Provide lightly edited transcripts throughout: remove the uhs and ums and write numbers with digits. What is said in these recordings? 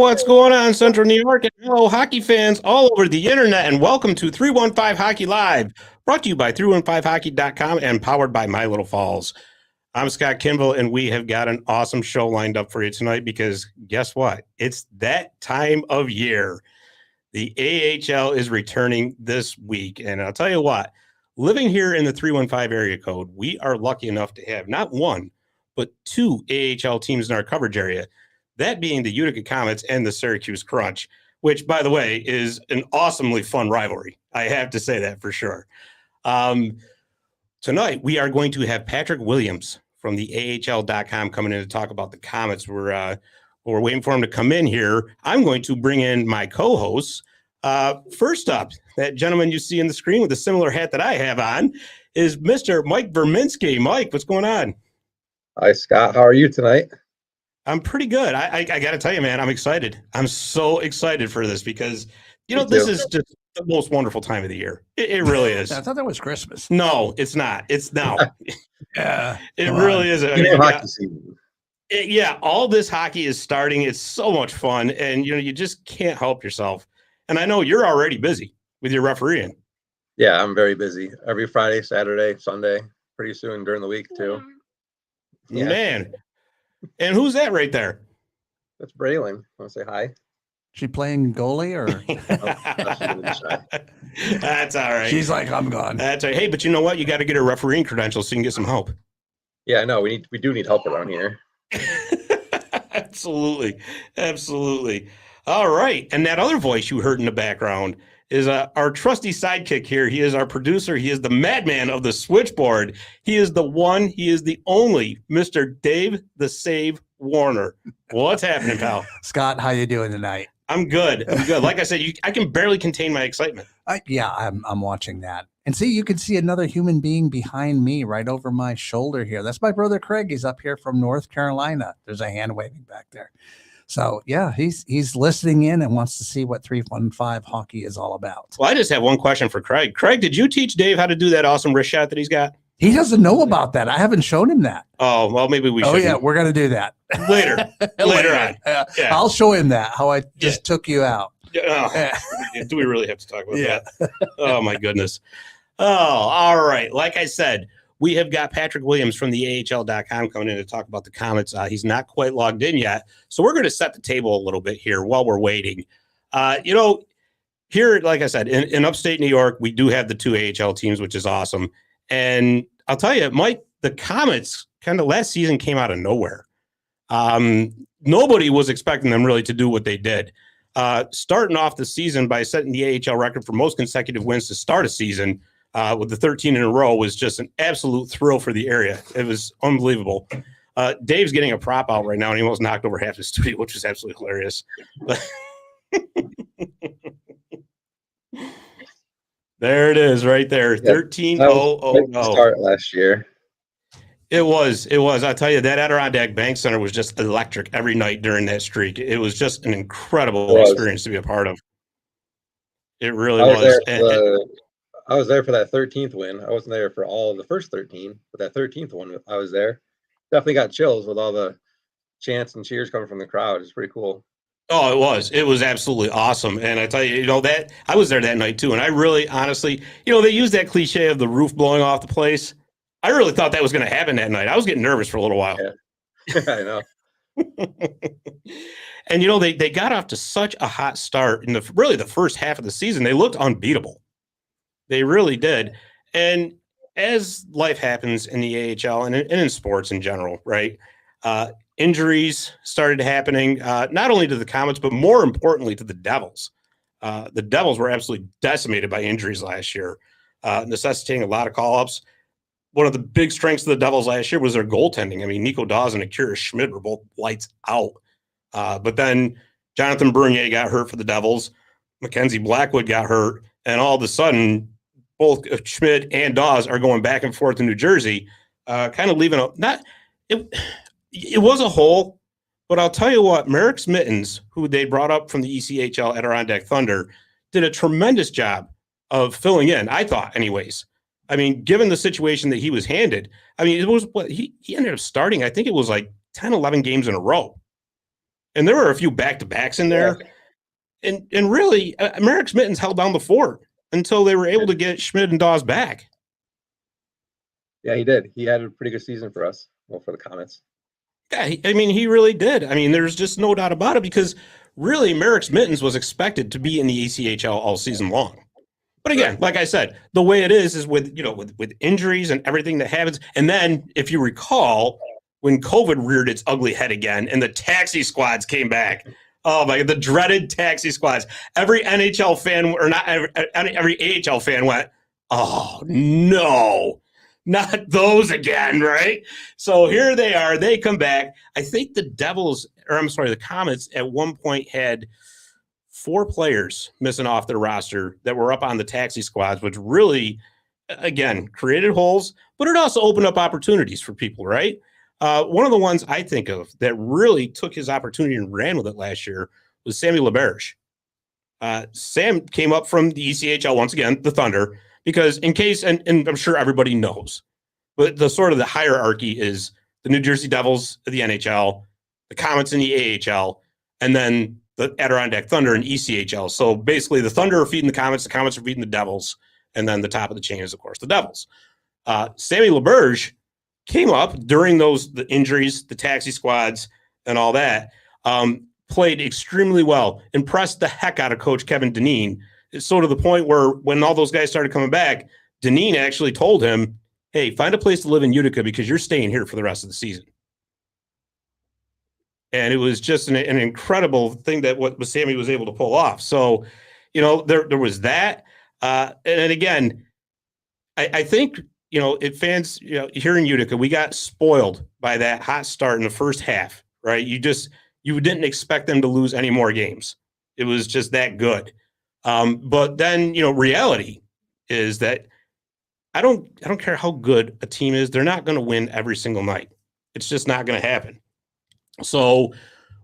What's going on, Central New York? And hello, hockey fans all over the internet, and welcome to 315 Hockey Live, brought to you by 315hockey.com and powered by My Little Falls. I'm Scott Kimball, and we have got an awesome show lined up for you tonight because guess what? It's that time of year. The AHL is returning this week, and I'll tell you what, living here in the 315 area code, we are lucky enough to have not one, but two AHL teams in our coverage area. That being the Utica Comets and the Syracuse Crunch, which, by the way, is an awesomely fun rivalry. I have to say that for sure. Tonight, we are going to have Patrick Williams from the AHL.com coming in to talk about the Comets. We're waiting for him to come in here. I'm going to bring in my co-hosts. First up, that gentleman you see on the screen with a similar hat that I have on is Mr. Mike Verminski. Mike, what's going on? Hi, Scott. How are you tonight? I'm pretty good. I got to tell you, man, I'm excited. I'm so excited for this because, this is just the most wonderful time of the year. It really is. I thought that was Christmas. No, it's not. It's now. Yeah. It really is. Hockey season. All this hockey is starting. It's so much fun. And, you just can't help yourself. And I know you're already busy with your refereeing. Yeah, I'm very busy. Every Friday, Saturday, Sunday, pretty soon during the week, too. Yeah. Man. And who's that right there? That's Braylon. Want to say hi? She playing goalie or? That's all right. She's like, I'm gone. That's all right. Hey, but you know what? You got to get her refereeing credentials so you can get some help. Yeah, I know. We do need help around here. Absolutely. All right. And that other voice you heard in the background is our trusty sidekick here. He is our producer. He is the madman of the switchboard. He is the one. He is the only Mr. Dave the Save Warner. What's happening, pal? Scott, how you doing tonight? I'm good. Like I said, I can barely contain my excitement. I'm watching that. And see, you can see another human being behind me right over my shoulder here. That's my brother Craig. He's up here from North Carolina. There's a hand waving back there. So, yeah, he's listening in and wants to see what 315 hockey is all about. Well, I just have one question for Craig. Craig, did you teach Dave how to do that awesome wrist shot that he's got? He doesn't know about that. I haven't shown him that. Oh, well, maybe we should. Oh, yeah, we're going to do that. Later on. Yeah. I'll show him that, how I just took you out. Do we really have to talk about that? Oh, my goodness. Oh, all right. Like I said, we have got Patrick Williams from the AHL.com coming in to talk about the Comets. He's not quite logged in yet. So we're going to set the table a little bit here while we're waiting. Here, like I said, in upstate New York, we do have the two AHL teams, which is awesome. And I'll tell you, Mike, the Comets kind of last season came out of nowhere. Nobody was expecting them really to do what they did. Starting off the season by setting the AHL record for most consecutive wins to start a season, with the 13 in a row was just an absolute thrill for the area. It was unbelievable. Dave's getting a prop out right now, and he almost knocked over half his studio, which is absolutely hilarious. There it is right there. 13-0-0. Start last year. It was. I tell you, that Adirondack Bank Center was just electric every night during that streak. It was just an incredible experience to be a part of. It really was. I was there for that 13th win. I wasn't there for all of the first 13, but that 13th one, I was there. Definitely got chills with all the chants and cheers coming from the crowd. It's pretty cool. Oh, it was. It was absolutely awesome. And I tell you, that I was there that night too. And I really, honestly, they use that cliche of the roof blowing off the place. I really thought that was going to happen that night. I was getting nervous for a little while. Yeah. I know. And, they got off to such a hot start in the first half of the season. They looked unbeatable. They really did. And as life happens in the AHL and in sports in general, right? Injuries started happening, not only to the Comets, but more importantly to the Devils. The Devils were absolutely decimated by injuries last year, necessitating a lot of call-ups. One of the big strengths of the Devils last year was their goaltending. I mean, Nico Dawes and Akira Schmid were both lights out. But then Jonathan Bernier got hurt for the Devils. Mackenzie Blackwood got hurt. And all of a sudden, both Schmid and Dawes are going back and forth to New Jersey, kind of leaving it was a hole, but I'll tell you what, Merrick Smittens, who they brought up from the ECHL Adirondack Thunder, did a tremendous job of filling in, I thought, anyways. I mean, given the situation that he was handed, I mean, it was what he ended up starting, I think it was like 10, 11 games in a row. And there were a few back-to-backs in there. And really, Merrick's Mittens held down the fort until they were able to get Schmidt and Dawes back. Yeah, he did. He had a pretty good season for us. Well, for the Comets. Yeah, he really did. I mean, there's just no doubt about it because really Merrick's Mittens was expected to be in the ECHL all season long. But again, like I said, the way it is with injuries and everything that happens. And then if you recall, when COVID reared its ugly head again and the taxi squads came back, oh my God, the dreaded taxi squads. Every NHL fan, or not every AHL fan went, oh no, not those again, right? So here they are. They come back. I think the Comets at one point had 4 players missing off their roster that were up on the taxi squads, which really, again, created holes, but it also opened up opportunities for people, right? One of the ones I think of that really took his opportunity and ran with it last year was Sammy LaBerge. Sam came up from the ECHL, once again, the Thunder, because in case, and I'm sure everybody knows, but the sort of the hierarchy is the New Jersey Devils of the NHL, the Comets in the AHL, and then the Adirondack Thunder in ECHL. So basically the Thunder are feeding the Comets are feeding the Devils, and then the top of the chain is, of course, the Devils. Sammy LaBerge came up during the injuries, the taxi squads, and all that, played extremely well, impressed the heck out of Coach Kevin Dineen. It's sort of the point where when all those guys started coming back, Dineen actually told him, hey, find a place to live in Utica because you're staying here for the rest of the season. And it was just an incredible thing that what Sammy was able to pull off. So, there was that. And again, I think, fans, here in Utica, we got spoiled by that hot start in the first half, right? You didn't expect them to lose any more games. It was just that good. But then, reality is that I don't care how good a team is. They're not going to win every single night. It's just not going to happen. So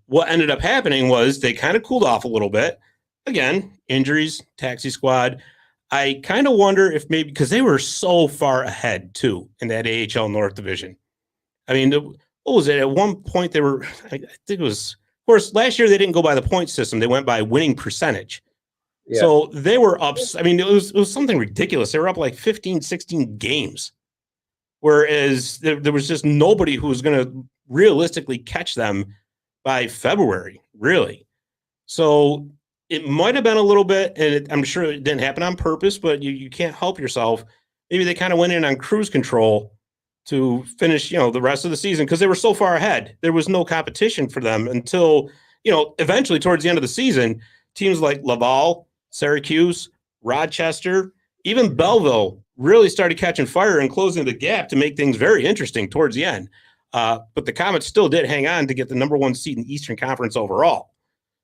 what ended up happening was they kind of cooled off a little bit. Again, injuries, taxi squad. I kind of wonder if maybe because they were so far ahead too in that AHL North division. I mean, what was it? At one point they were, I think it was, of course, last year they didn't go by the point system. They went by winning percentage. Yeah. So they were up. I mean, it was something ridiculous. They were up like 15, 16 games. Whereas there was just nobody who was going to realistically catch them by February, really. So it might have been a little bit, and I'm sure it didn't happen on purpose, but you can't help yourself. Maybe they kind of went in on cruise control to finish, the rest of the season because they were so far ahead. There was no competition for them until, eventually towards the end of the season, teams like Laval, Syracuse, Rochester, even Belleville really started catching fire and closing the gap to make things very interesting towards the end. But the Comets still did hang on to get the number 1 seed in the Eastern Conference overall.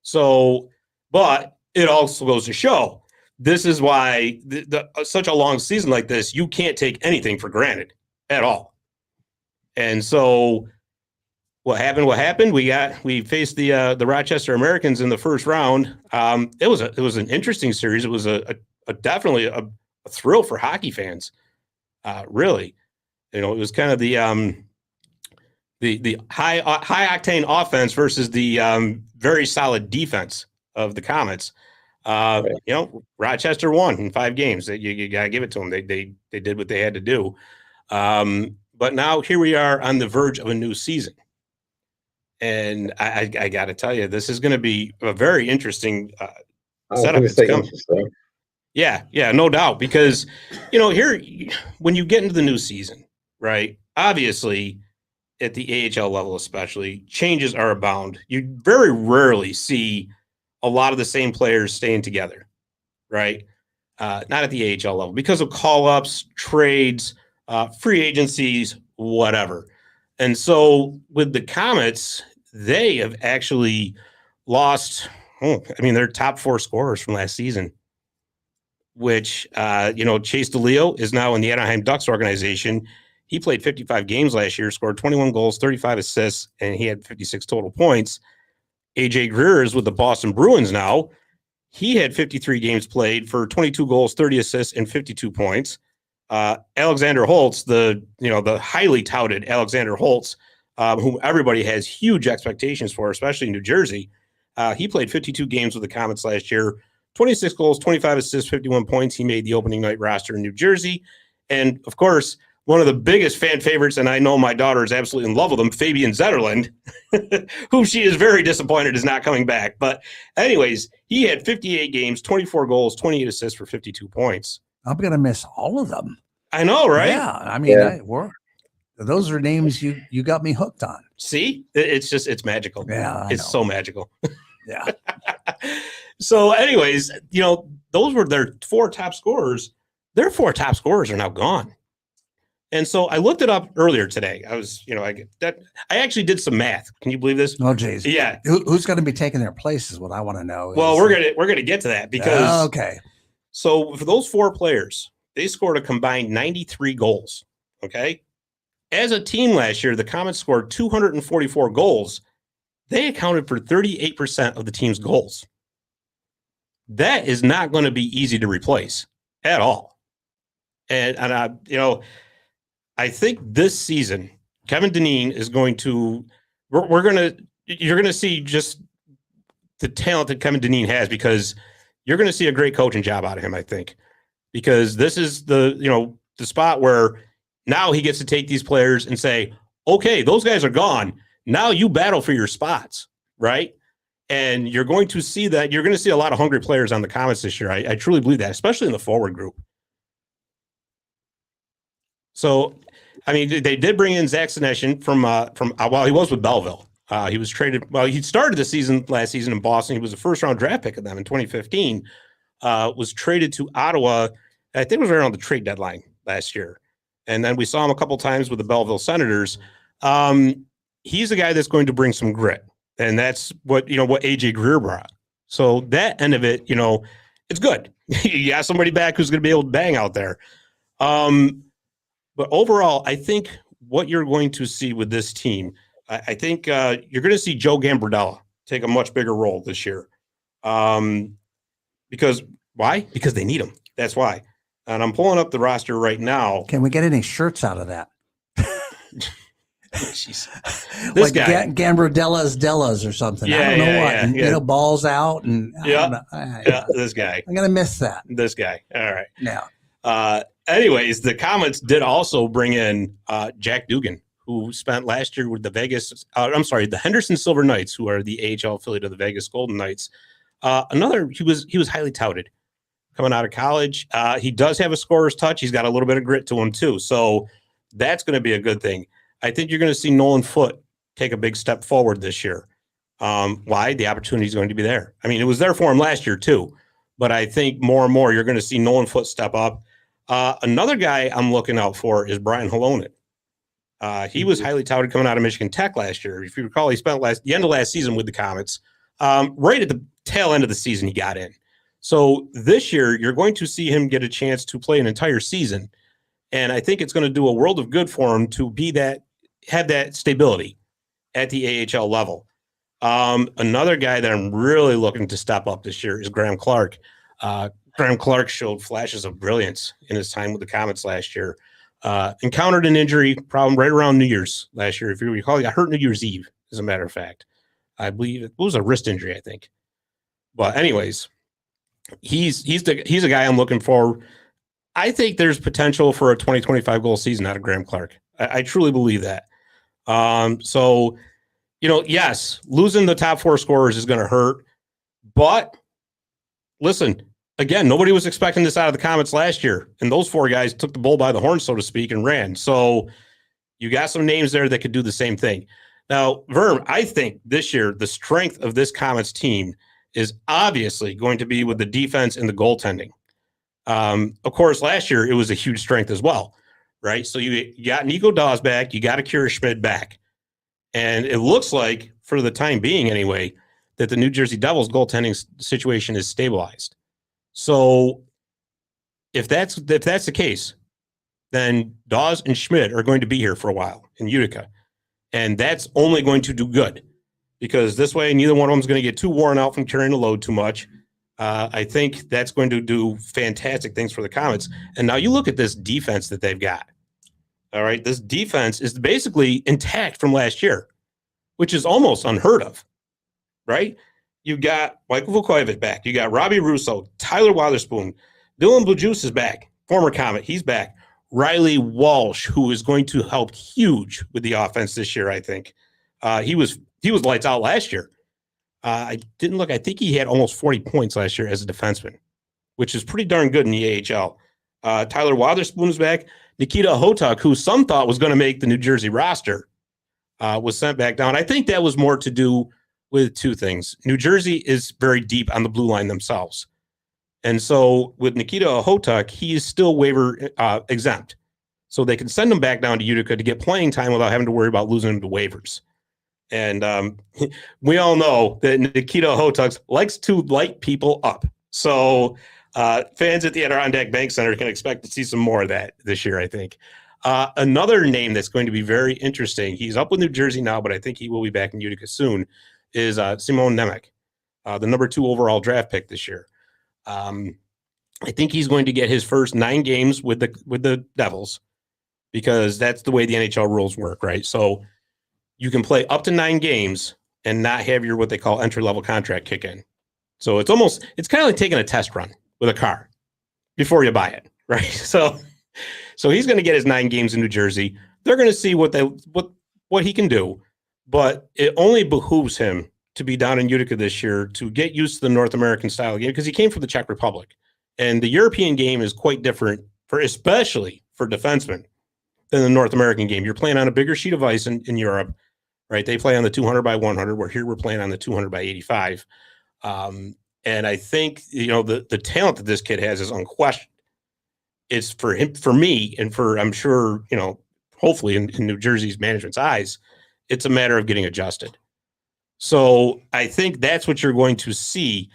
So, but it also goes to show this is why such a long season like this, you can't take anything for granted at all. And so what happened? We faced the Rochester Americans in the first round. It was an interesting series. It was a definitely a thrill for hockey fans. Really, it was kind of the high octane offense versus the very solid defense of the Comets. Rochester won in 5 games. You gotta give it to them. They did what they had to do. But now here we are on the verge of a new season. And I got to tell you, this is going to be a very interesting setup. Yeah, no doubt. Because, here, when you get into the new season, right, obviously, at the AHL level especially, changes are abound. You very rarely see a lot of the same players staying together, right? Not at the AHL level because of call-ups, trades, free agencies, whatever. And so with the Comets, they have actually lost, their top 4 scorers from last season, which, Chase DeLeo is now in the Anaheim Ducks organization. He played 55 games last year, scored 21 goals, 35 assists, and he had 56 total points. AJ Greer is with the Boston Bruins now. He had 53 games played for 22 goals, 30 assists, and 52 points. Alexander Holtz, the highly touted Alexander Holtz, whom everybody has huge expectations for, especially in New Jersey. He played 52 games with the Comets last year, 26 goals, 25 assists, 51 points. He made the opening night roster in New Jersey. And, of course, one of the biggest fan favorites, and I know my daughter is absolutely in love with him, Fabian Zetterlund, who she is very disappointed is not coming back. But anyways, he had 58 games, 24 goals, 28 assists for 52 points. I'm going to miss all of them. I know, right? Yeah. I mean, those are names you got me hooked on. See, it's magical. Yeah. It's so magical. Yeah. So anyways, those were their 4 top scorers. Their 4 top scorers are now gone. And so I looked it up earlier today. I was, I actually did some math. Can you believe this? Oh, geez. Yeah. Who's going to be taking their place is what I want to know. Well, we're gonna get to that because okay. So for those 4 players, they scored a combined 93 goals. Okay. As a team last year, the Comets scored 244 goals. They accounted for 38% of the team's goals. That is not going to be easy to replace at all. And I think this season, Kevin Dineen is going to, you're going to see just the talent that Kevin Dineen has, because you're going to see a great coaching job out of him, I think, because this is the spot where now he gets to take these players and say, okay, those guys are gone. Now you battle for your spots, right? And you're going to see that. You're going to see a lot of hungry players on the Comets this year. I truly believe that, especially in the forward group. So, I mean, they did bring in Zach Senyshyn from he was with Belleville. He was traded. Well, he started the last season in Boston. He was a first-round draft pick of them in 2015. Was traded to Ottawa. I think it was around the trade deadline last year. And then we saw him a couple times with the Belleville Senators. He's a guy that's going to bring some grit, and that's what AJ Greer brought. So that end of it, it's good. You got somebody back who's going to be able to bang out there. But overall, I think what you're going to see with this team, I think you're going to see Joe Gambardella take a much bigger role this year. Because why? Because they need him. That's why. And I'm pulling up the roster right now. Can we get any shirts out of that? Jeez. This guy. Gambardella's or something. I don't know what. Yeah. Balls out. And This guy. I'm going to miss that. This guy. All right. Yeah. Anyways, the Comets did also bring in Jack Dugan, who spent last year with the Henderson Silver Knights, who are the AHL affiliate of the Vegas Golden Knights. He was highly touted coming out of college. He does have a scorer's touch. He's got a little bit of grit to him too. So that's going to be a good thing. I think you're going to see Nolan Foote take a big step forward this year. Why? The opportunity is going to be there. I mean, it was there for him last year too, but I think more and more you're going to see Nolan Foote step up. Another guy I'm looking out for is Brian Halonen. He was highly touted coming out of Michigan Tech last year. If you recall, he spent the end of last season with the Comets. Right at the tail end of the season, he got in. So this year, you're going to see him get a chance to play an entire season. And I think it's going to do a world of good for him to have that stability at the AHL level. Another guy that I'm really looking to step up this year is Graham Clark. Graham Clark showed flashes of brilliance in his time with the Comets last year. Encountered an injury problem right around New Year's last year. If you recall, he got hurt New Year's Eve, as a matter of fact. I believe it was a wrist injury, I think. But anyways, he's a guy I'm looking for. I think there's potential for a 20-25 goal season out of Graham Clark. I truly believe that. So, yes, losing the top 4 scorers is going to hurt. But listen, again, nobody was expecting this out of the Comets last year. And those 4 guys took the bull by the horn, so to speak, and ran. So you got some names there that could do the same thing. Now, Verm, I think this year, the strength of this Comets team is obviously going to be with the defense and the goaltending. Of course, last year, it was a huge strength as well, right? So you got Nico Dawes back. You got Akira Schmid back. And it looks like, for the time being anyway, that the New Jersey Devils goaltending situation is stabilized. So if that's the case, then Dawes and Schmid are going to be here for a while in Utica. And that's only going to do good, because this way neither one of them is going to get too worn out from carrying the load too much. I think that's going to do fantastic things for the Comets. And now you look at this defense that they've got. All right. This defense is basically intact from last year, which is almost unheard of, right? You got Michael Vukovic back. You got Robbie Russo, Tyler Witherspoon, Dylan Blue-Juice is back, former Comet. He's back. Riley Walsh, who is going to help huge with the offense this year, I think. He was lights out last year. I didn't look. I think he had almost 40 points last year as a defenseman, which is pretty darn good in the AHL. Tyler Witherspoon is back. Nikita Hotuk, who some thought was going to make the New Jersey roster, was sent back down. I think that was more to do with two things. New Jersey is very deep on the blue line themselves. And so with Nikita Hotuk, he is still waiver exempt. So they can send him back down to Utica to get playing time without having to worry about losing him to waivers. And we all know that Nikita Hotuk likes to light people up. So fans at the Adirondack Bank Center can expect to see some more of that this year, I think. Another name that's going to be very interesting, he's up with New Jersey now, but I think he will be back in Utica soon, is Simon Nemec, the number 2 overall draft pick this year. I think he's going to get his first 9 games with the Devils, because that's the way the NHL rules work, right? So you can play up to 9 games and not have your what they call entry-level contract kick in. So it's kind of like taking a test run with a car before you buy it, right? So he's going to get his 9 games in New Jersey. They're going to see what he can do, but it only behooves him to be down in Utica this year to get used to the North American style game, because he came from the Czech Republic, and the European game is quite different especially for defensemen than the North American game. You're playing on a bigger sheet of ice in Europe, right? They play on the 200 by 100, where here we're playing on the 200 by 85. And I think, the talent that this kid has is unquestioned. It's for him, for me, and for, I'm sure, hopefully in New Jersey's management's eyes, it's a matter of getting adjusted. So I think that's what you're going to see.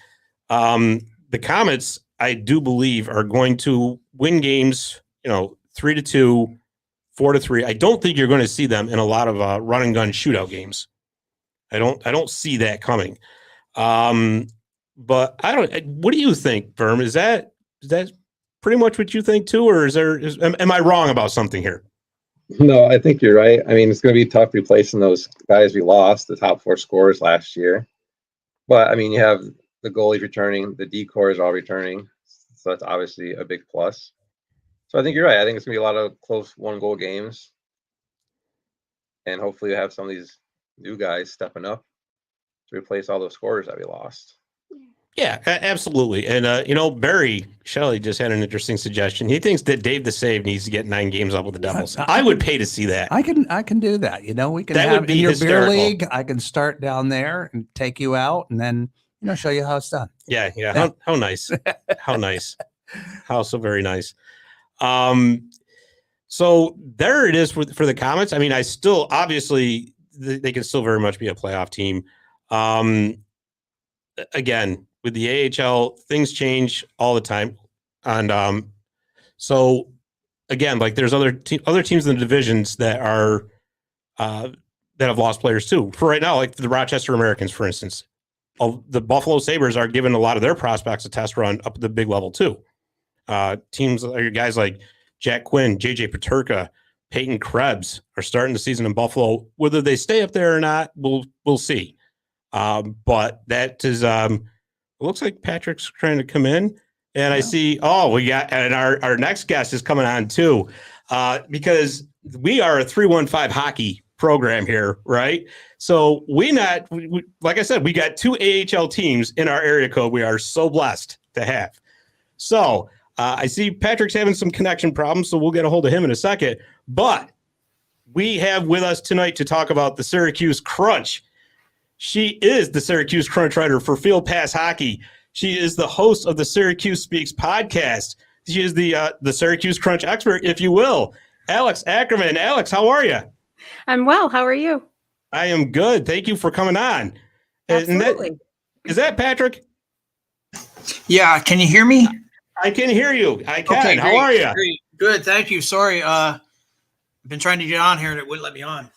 The Comets, I do believe, are going to win games, 3-2, 4-3. I don't think you're going to see them in a lot of run and gun shootout games. I don't see that coming. But what do you think, Verm? Is that pretty much what you think too, or am I wrong about something here? No, I think you're right. I mean, it's going to be tough replacing those guys we lost, the top 4 scorers last year. But, I mean, you have the goalies returning, the D-cores all returning. So that's obviously a big plus. So I think you're right. I think it's going to be a lot of close 1-goal games. And hopefully you have some of these new guys stepping up to replace all those scorers that we lost. Yeah, absolutely. And, Barry Shelley just had an interesting suggestion. He thinks that Dave the Save needs to get 9 games up with the Devils. I would pay to see that. I can do that. We can have in your beer league. I can start down there and take you out and then, show you how it's done. Yeah. How nice. How nice. How so very nice. So there it is for the Comets. I mean, I still, obviously, they can still very much be a playoff team. Again, with the AHL, things change all the time. And so, again, like there's other teams in the divisions that are that have lost players too. For right now, like the Rochester Americans, for instance, the Buffalo Sabres are giving a lot of their prospects a test run up at the big level too. Teams, guys like Jack Quinn, JJ Peterka, Peyton Krebs are starting the season in Buffalo. Whether they stay up there or not, we'll see. But that is, it looks like Patrick's trying to come in, and I see, we got, and our next guest is coming on too, because we are a 315 hockey program here, right? So like I said, we got 2 AHL teams in our area code. We are so blessed to have. So I see Patrick's having some connection problems, so we'll get a hold of him in a second. But we have with us tonight to talk about the Syracuse Crunch. She is the Syracuse Crunch writer for Field Pass Hockey. She is the host of the Syracuse Speaks Podcast. She is the Syracuse Crunch expert, if you will. Alex Ackerman. Alex, how are you? I'm well. How are you? I am good. Thank you for coming on. Absolutely. Is that Patrick? Yeah. Can you hear me? I can hear you. I can. Okay, how are you? Great. Good. Thank you. Sorry. I've been trying to get on here and it wouldn't let me on.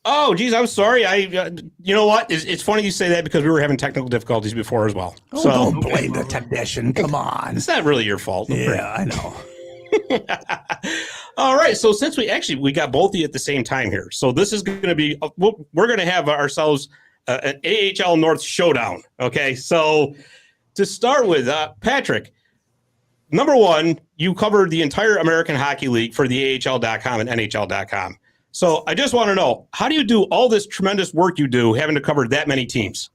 Oh, geez, I'm sorry. You know what? It's funny you say that because we were having technical difficulties before as well. So don't blame the technician. Come on. It's not really your fault. Yeah, I know. All right. So since we got both of you at the same time here, so this is going to be we're going to have ourselves an AHL North showdown. Okay. So to start with, Patrick, number one, you covered the entire American Hockey League for the AHL.com and NHL.com. So I just want to know, how do you do all this tremendous work you do, having to cover that many teams?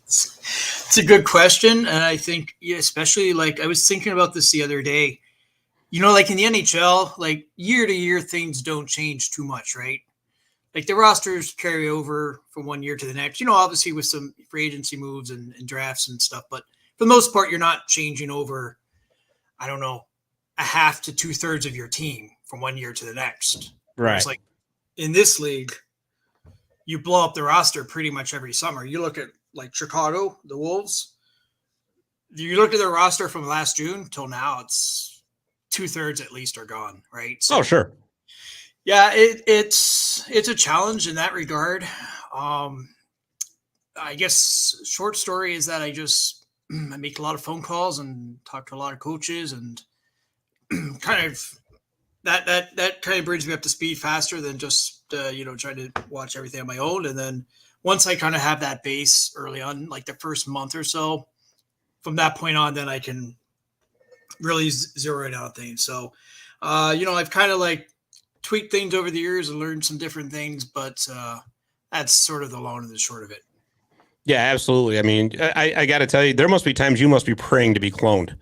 It's a good question. And I think, especially like I was thinking about this the other day, like in the NHL, like year to year, things don't change too much, right? Like the rosters carry over from one year to the next, obviously with some free agency moves and drafts and stuff. But for the most part, you're not changing over, I don't know, a half to 2/3 of your team from one year to the next. Right. It's like in this league, you blow up the roster pretty much every summer. You look at like Chicago, the Wolves, you look at their roster from last June till now, it's 2/3 at least are gone, right? So, oh, sure. Yeah, it's a challenge in that regard. I guess short story is that I make a lot of phone calls and talk to a lot of coaches, and kind of that kind of brings me up to speed faster than just trying to watch everything on my own. And then once I kind of have that base early on, like the first month or so, from that point on, then I can really zero in on things. So, I've kind of like tweaked things over the years and learned some different things, but that's sort of the long and the short of it. Yeah, absolutely. I mean, I got to tell you, there must be times you must be praying to be cloned.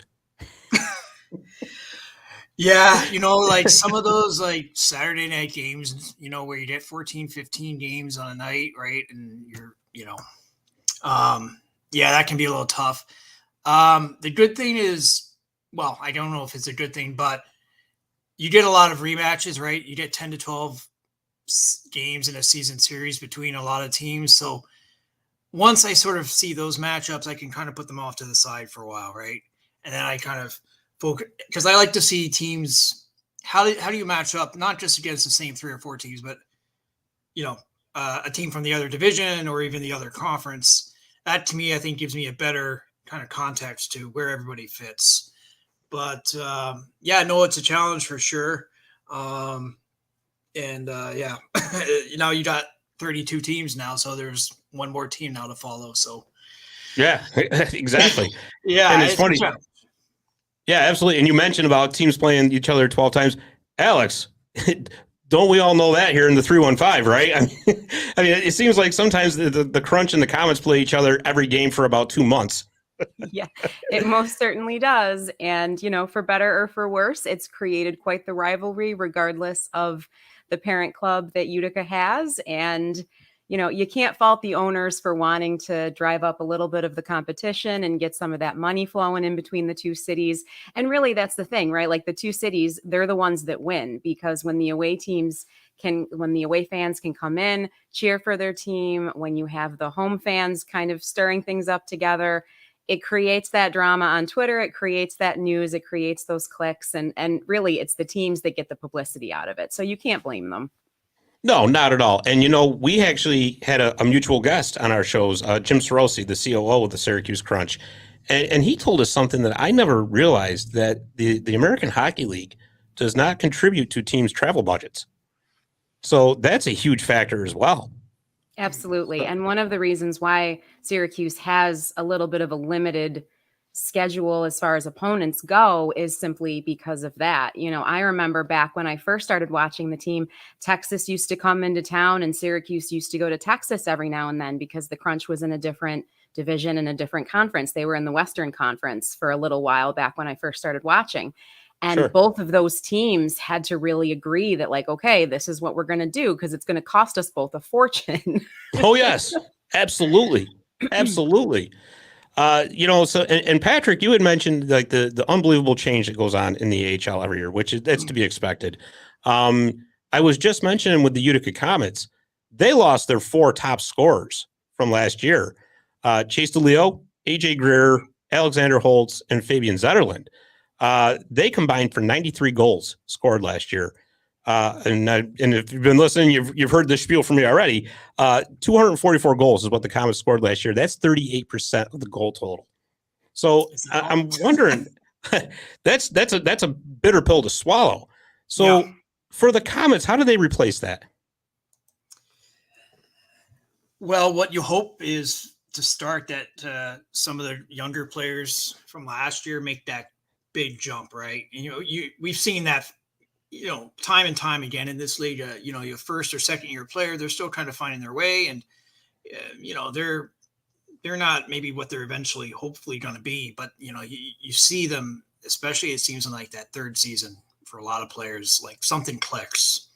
Yeah, like some of those like Saturday night games, where you get 14, 15 games on a night, right? And you're, that can be a little tough. The good thing is, well, I don't know if it's a good thing, but you get a lot of rematches, right? You get 10 to 12 games in a season series between a lot of teams. So once I sort of see those matchups, I can kind of put them off to the side for a while, right? And then I kind of focus, because I like to see teams, how do you match up, not just against the same 3 or 4 teams, but, a team from the other division or even the other conference. That to me, I think gives me a better kind of context to where everybody fits. But it's a challenge for sure. You got 32 teams now, so there's one more team now to follow. So yeah, exactly. Yeah, and it's funny. Yeah, absolutely. And you mentioned about teams playing each other 12 times. Alex, don't we all know that here in the 315, right? I mean, it seems like sometimes the Crunch and the Comets play each other every game for about 2 months. Yeah, it most certainly does. And, for better or for worse, it's created quite the rivalry, regardless of the parent club that Utica has. And, you can't fault the owners for wanting to drive up a little bit of the competition and get some of that money flowing in between the two cities. And really, that's the thing, right? Like the two cities, they're the ones that win, because when the away fans can come in, cheer for their team, when you have the home fans kind of stirring things up together, it creates that drama on Twitter. It creates that news. It creates those clicks. And really, it's the teams that get the publicity out of it. So you can't blame them. No, not at all. And, we actually had a mutual guest on our shows, Jim Sorosi, the COO of the Syracuse Crunch. And he told us something that I never realized, that the American Hockey League does not contribute to teams' travel budgets. So that's a huge factor as well. Absolutely. And one of the reasons why Syracuse has a little bit of a limited schedule as far as opponents go is simply because of that. I remember back when I first started watching the team, Texas used to come into town and Syracuse used to go to Texas every now and then, because the Crunch was in a different division and a different conference. They were in the Western Conference for a little while back when I first started watching. And Sure. Both of those teams had to really agree that, like, okay, this is what we're going to do, because it's going to cost us both a fortune. Oh, yes, absolutely. Absolutely. And Patrick, you had mentioned like the unbelievable change that goes on in the AHL every year, that's to be expected. I was just mentioning with the Utica Comets, they lost their 4 top scorers from last year. Chase DeLeo, AJ Greer, Alexandra Holtz, and Fabian Zetterlund. They combined for 93 goals scored last year. And if you've been listening, you've heard this spiel from me already. 244 goals is what the Comets scored last year. That's 38% of the goal total. So I'm wondering that's a bitter pill to swallow. So Yeah. for the Comets, how do they replace that? Well, what you hope is to start that some of the younger players from last year make that big jump, right? And, we've seen that, time and time again in this league. Your first or second year player, they're still kind of finding their way, and they're not maybe what they're eventually hopefully going to be, but you see them, especially it seems like that third season for a lot of players, like something clicks,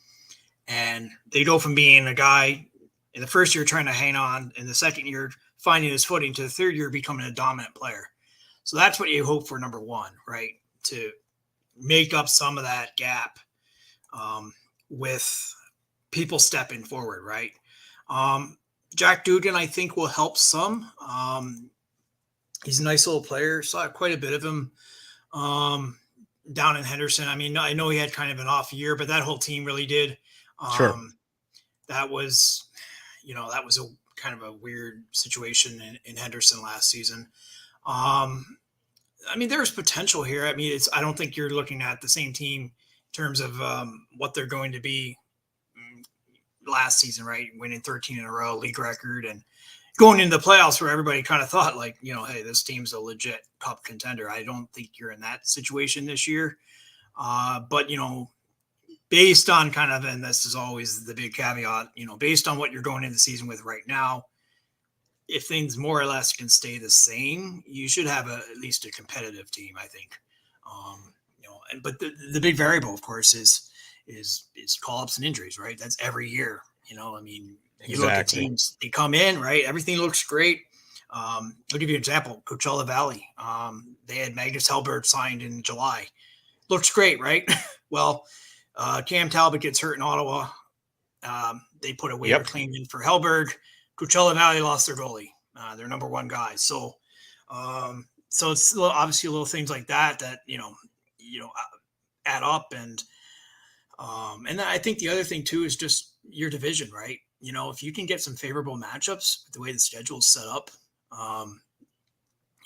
and they go from being a guy in the first year trying to hang on, in the second year finding his footing, to the third year becoming a dominant player. So that's what you hope for, number one, right? To make up some of that gap with people stepping forward, right? Jack Dugan, I think, will help some. He's a nice little player. Saw quite a bit of him down in Henderson. I mean, I know he had kind of an off year, but that whole team really did. Sure. That was a kind of a weird situation in Henderson last season. I mean, there's potential here. I mean, I don't think you're looking at the same team in terms of what they're going to be last season, right? Winning 13 in a row, league record, and going into the playoffs where everybody kind of thought like, hey, this team's a legit cup contender. I don't think you're in that situation this year. But, based on kind of, and this is always the big caveat, based on what you're going into the season with right now, if things more or less can stay the same, you should have at least a competitive team, I think. But the big variable, of course, is call-ups and injuries, right? That's every year. I mean, you look at teams, they come in, right? Everything looks great. I'll give you an example. Coachella Valley. They had Magnus Hellberg signed in July. Looks great, right? Well, Cam Talbot gets hurt in Ottawa. They put a waiver claim in for Hellberg. Coachella Valley lost their goalie, their number one guy. So it's obviously little things like that add up. And then I think the other thing too is just your division, right? If you can get some favorable matchups with the way the schedule is set up,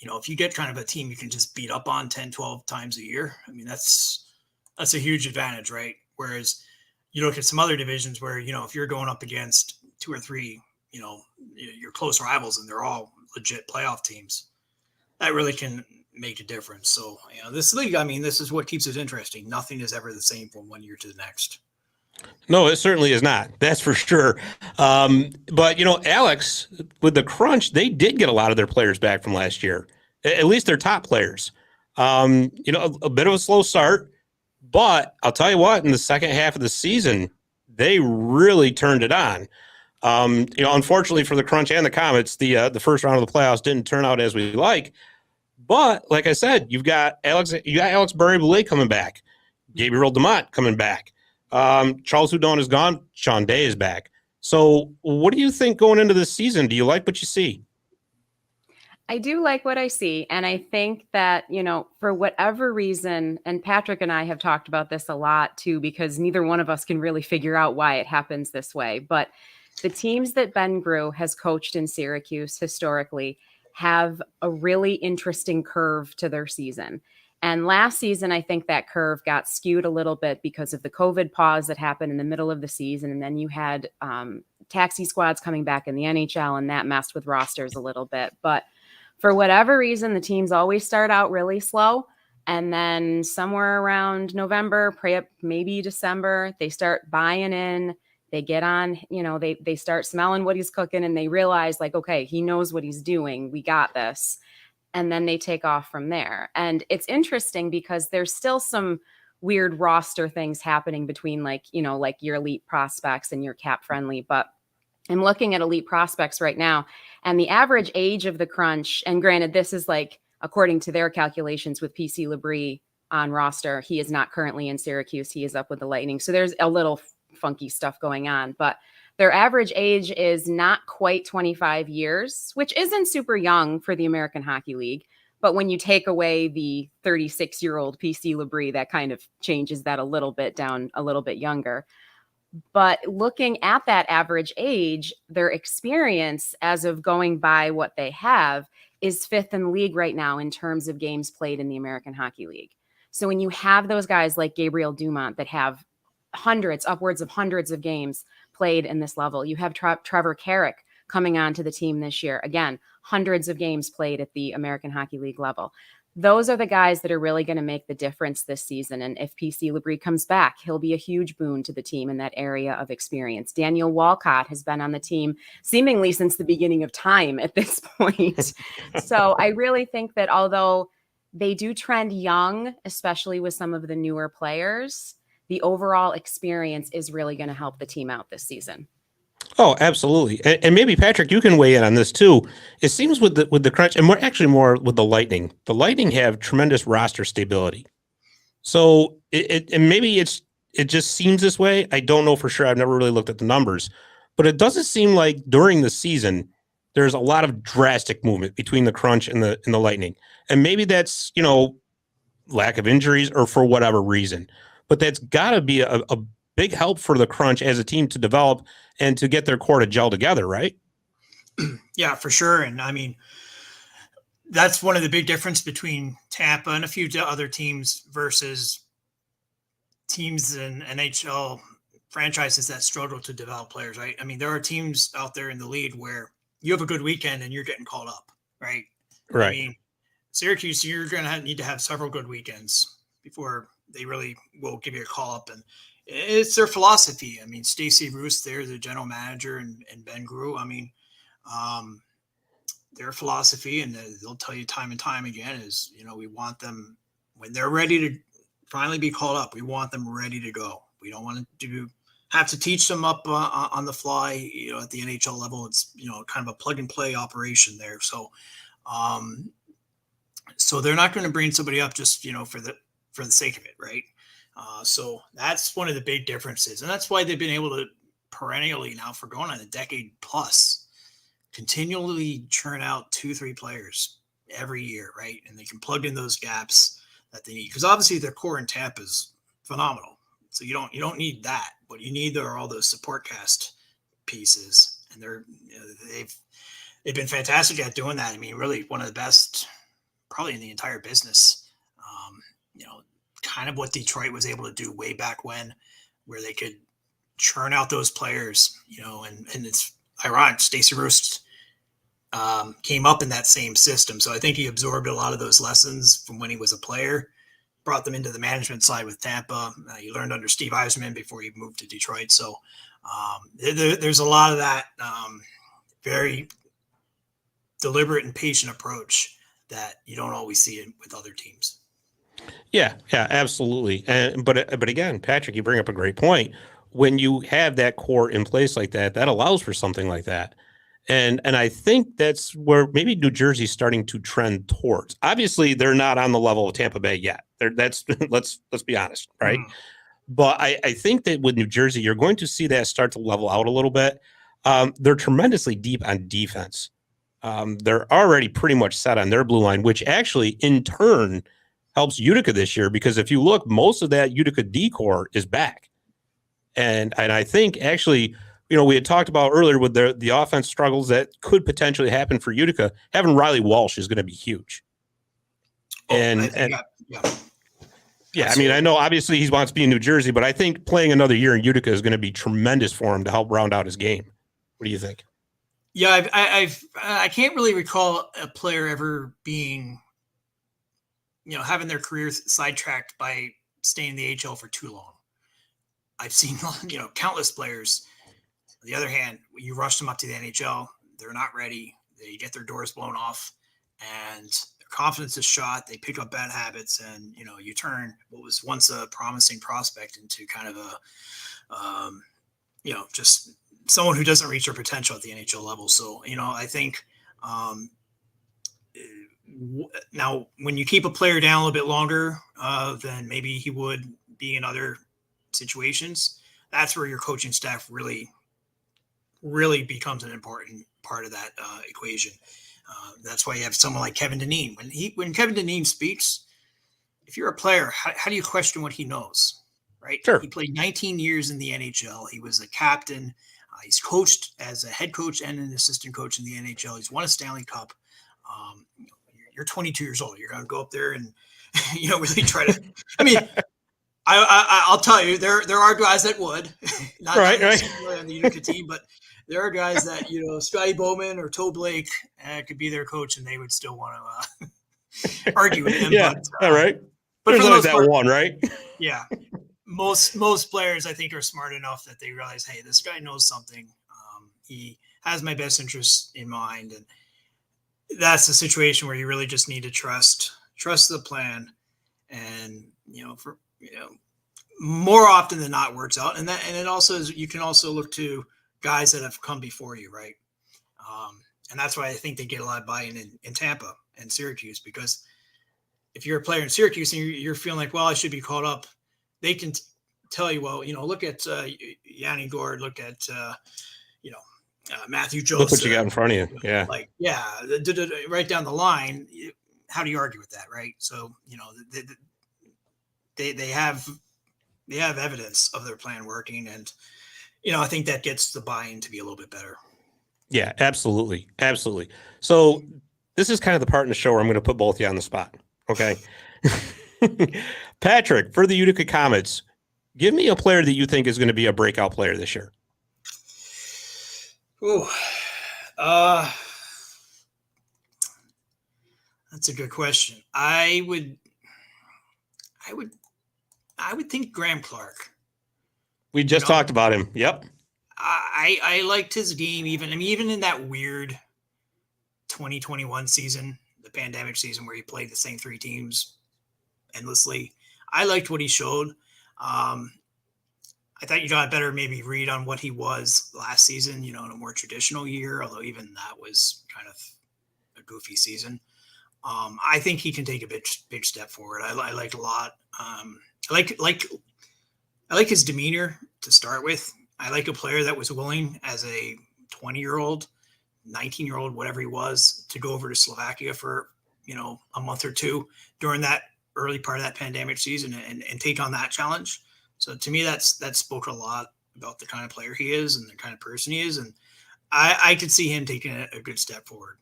if you get kind of a team you can just beat up on 10, 12 times a year, I mean, that's a huge advantage, right? Whereas you look at some other divisions where, if you're going up against two or three, your close rivals and they're all legit playoff teams, that really can make a difference. So, this league, I mean, this is what keeps it interesting. Nothing is ever the same from one year to the next. No, it certainly is not. That's for sure. But, Alex, with the Crunch, they did get a lot of their players back from last year, at least their top players. A bit of a slow start, but I'll tell you what, in the second half of the season, they really turned it on. Unfortunately for the Crunch and the Comets, the first round of the playoffs didn't turn out as we like. But like I said, you got Alex Barry-Boulet coming back, Gabriel DeMott coming back. Charles Houdon is gone. Sean Day is back. So what do you think going into this season? Do you like what you see? I do like what I see. And I think that, for whatever reason, and Patrick and I have talked about this a lot too, because neither one of us can really figure out why it happens this way. But the teams that Ben Grew has coached in Syracuse historically have a really interesting curve to their season. And last season, I think that curve got skewed a little bit because of the COVID pause that happened in the middle of the season. And then you had taxi squads coming back in the NHL, and that messed with rosters a little bit. But for whatever reason, the teams always start out really slow. And then somewhere around November, maybe December, they start buying in. They get on, they start smelling what he's cooking, and they realize like, okay, he knows what he's doing. We got this. And then they take off from there. And it's interesting because there's still some weird roster things happening between like your elite prospects and your cap friendly. But I'm looking at elite prospects right now, and the average age of the Crunch, and granted, this is like, according to their calculations with PC Labrie on roster, he is not currently in Syracuse. He is up with the Lightning. So there's a little funky stuff going on, but their average age is not quite 25 years, which isn't super young for the American Hockey League. But when you take away the 36-year-old PC Labrie, that kind of changes that a little bit down a little bit younger. But looking at that average age, their experience as of going by what they have is 5th in the league right now in terms of games played in the American Hockey League. So when you have those guys like Gabriel Dumont that have upwards of hundreds of games played in this level, you have Trevor Carrick coming onto the team this year. Again, hundreds of games played at the American Hockey League level. Those are the guys that are really going to make the difference this season. And if PC Labrie comes back, he'll be a huge boon to the team in that area of experience. Daniel Walcott has been on the team seemingly since the beginning of time at this point. So I really think that although they do trend young, especially with some of the newer players, the overall experience is really going to help the team out this season. Oh, absolutely. And maybe Patrick, you can weigh in on this too. It seems with the Crunch, and more with the Lightning. The Lightning have tremendous roster stability. So and maybe it just seems this way. I don't know for sure. I've never really looked at the numbers, but it doesn't seem like during the season there's a lot of drastic movement between the Crunch and the Lightning. And maybe that's, lack of injuries or for whatever reason. But that's got to be a big help for the Crunch as a team to develop and to get their core to gel together, right? Yeah, for sure. And I mean, that's one of the big difference between Tampa and a few other teams versus teams in NHL franchises that struggle to develop players, right? I mean, there are teams out there in the league where you have a good weekend and you're getting called up, right? Right. I mean, Syracuse, you're going to need to have several good weekends before they really will give you a call up. And it's their philosophy. I mean, Stacey Roos, they're the general manager, and Ben Grew. I mean, their philosophy, and they'll tell you time and time again, is, we want them when they're ready to finally be called up. We want them ready to go. We don't want to have to teach them up on the fly. At the NHL level, it's kind of a plug and play operation there. So, so they're not going to bring somebody up just for the sake of it, right? So that's one of the big differences. And that's why they've been able to perennially now for going on a decade plus continually churn out 2-3 players every year, right? And they can plug in those gaps that they need. Because obviously their core in Tampa is phenomenal. So you don't need that. What you need are all those support cast pieces. And they've been fantastic at doing that. I mean, really one of the best probably in the entire business. Kind of what Detroit was able to do way back when, where they could churn out those players, and it's ironic. Stacey Roos came up in that same system. So I think he absorbed a lot of those lessons from when he was a player, brought them into the management side with Tampa. He learned under Steve Yzerman before he moved to Detroit. So there's a lot of that very deliberate and patient approach that you don't always see with other teams. Yeah, absolutely. But again, Patrick, you bring up a great point. When you have that core in place like that, that allows for something like that. And I think that's where maybe New Jersey's starting to trend towards. Obviously, they're not on the level of Tampa Bay yet. Let's be honest, right? Mm. But I think that with New Jersey, you're going to see that start to level out a little bit. They're tremendously deep on defense. They're already pretty much set on their blue line, which actually in turn helps Utica this year, because if you look, most of that Utica D-core is back. And I think actually, we had talked about earlier with the offense struggles that could potentially happen for Utica. Having Riley Walsh is going to be huge. Yeah, I mean, I know obviously he wants to be in New Jersey, but I think playing another year in Utica is going to be tremendous for him to help round out his game. What do you think? Yeah, I can't really recall a player ever being, having their career sidetracked by staying in the AHL for too long. I've seen, countless players. On the other hand, you rush them up to the NHL, they're not ready. They get their doors blown off, and their confidence is shot. They pick up bad habits, and you turn what was once a promising prospect into kind of a, just someone who doesn't reach their potential at the NHL level. So, I think now when you keep a player down a little bit longer than maybe he would be in other situations, that's where your coaching staff really becomes an important part of that equation. That's why you have someone like Kevin Dineen. When Kevin Dineen speaks, if you're a player, how do you question what he knows, right? Sure. He played 19 years in the NHL. He was a captain. He's coached as a head coach and an assistant coach in the NHL. He's won a Stanley Cup. You're 22 years old. You're going to go up there and, really try to, I mean, I'll tell you, there are guys that would, not necessarily on the Utica team, but there are guys that, Scotty Bowman or Toe Blake could be their coach and they would still want to argue with him. Yeah, all right. But there's for always the that most part, one, right? Yeah. Most players, I think, are smart enough that they realize, hey, this guy knows something. He has my best interests in mind. And that's the situation where you really just need to trust the plan. And, more often than not works out. And it also is, you can also look to guys that have come before you, right? And that's why I think they get a lot of buy-in in Tampa and Syracuse, because if you're a player in Syracuse and you're feeling like, well, I should be called up, they can tell you, well, look at Yanni Gord, look at, Matthew Joseph. Look what you got in front of you. Yeah. Right down the line. How do you argue with that? Right. So, they have evidence of their plan working. And, I think that gets the buy-in to be a little bit better. Yeah, absolutely. Absolutely. So this is kind of the part in the show where I'm going to put both of you on the spot. Okay. Patrick, for the Utica Comets, give me a player that you think is going to be a breakout player this year. Ooh, that's a good question. I would think Graham Clark. We just talked about him. Yep. I liked his game even in that weird 2021 season, the pandemic season where he played the same three teams endlessly. I liked what he showed. I thought you got a better maybe read on what he was last season, in a more traditional year, although even that was kind of a goofy season. I think he can take a big step forward. I liked a lot. I like his demeanor to start with. I like a player that was willing as a 20-year-old, 19-year-old, whatever he was, to go over to Slovakia for, a month or two during that early part of that pandemic season and take on that challenge. So to me, that spoke a lot about the kind of player he is and the kind of person he is. And I could see him taking a good step forward.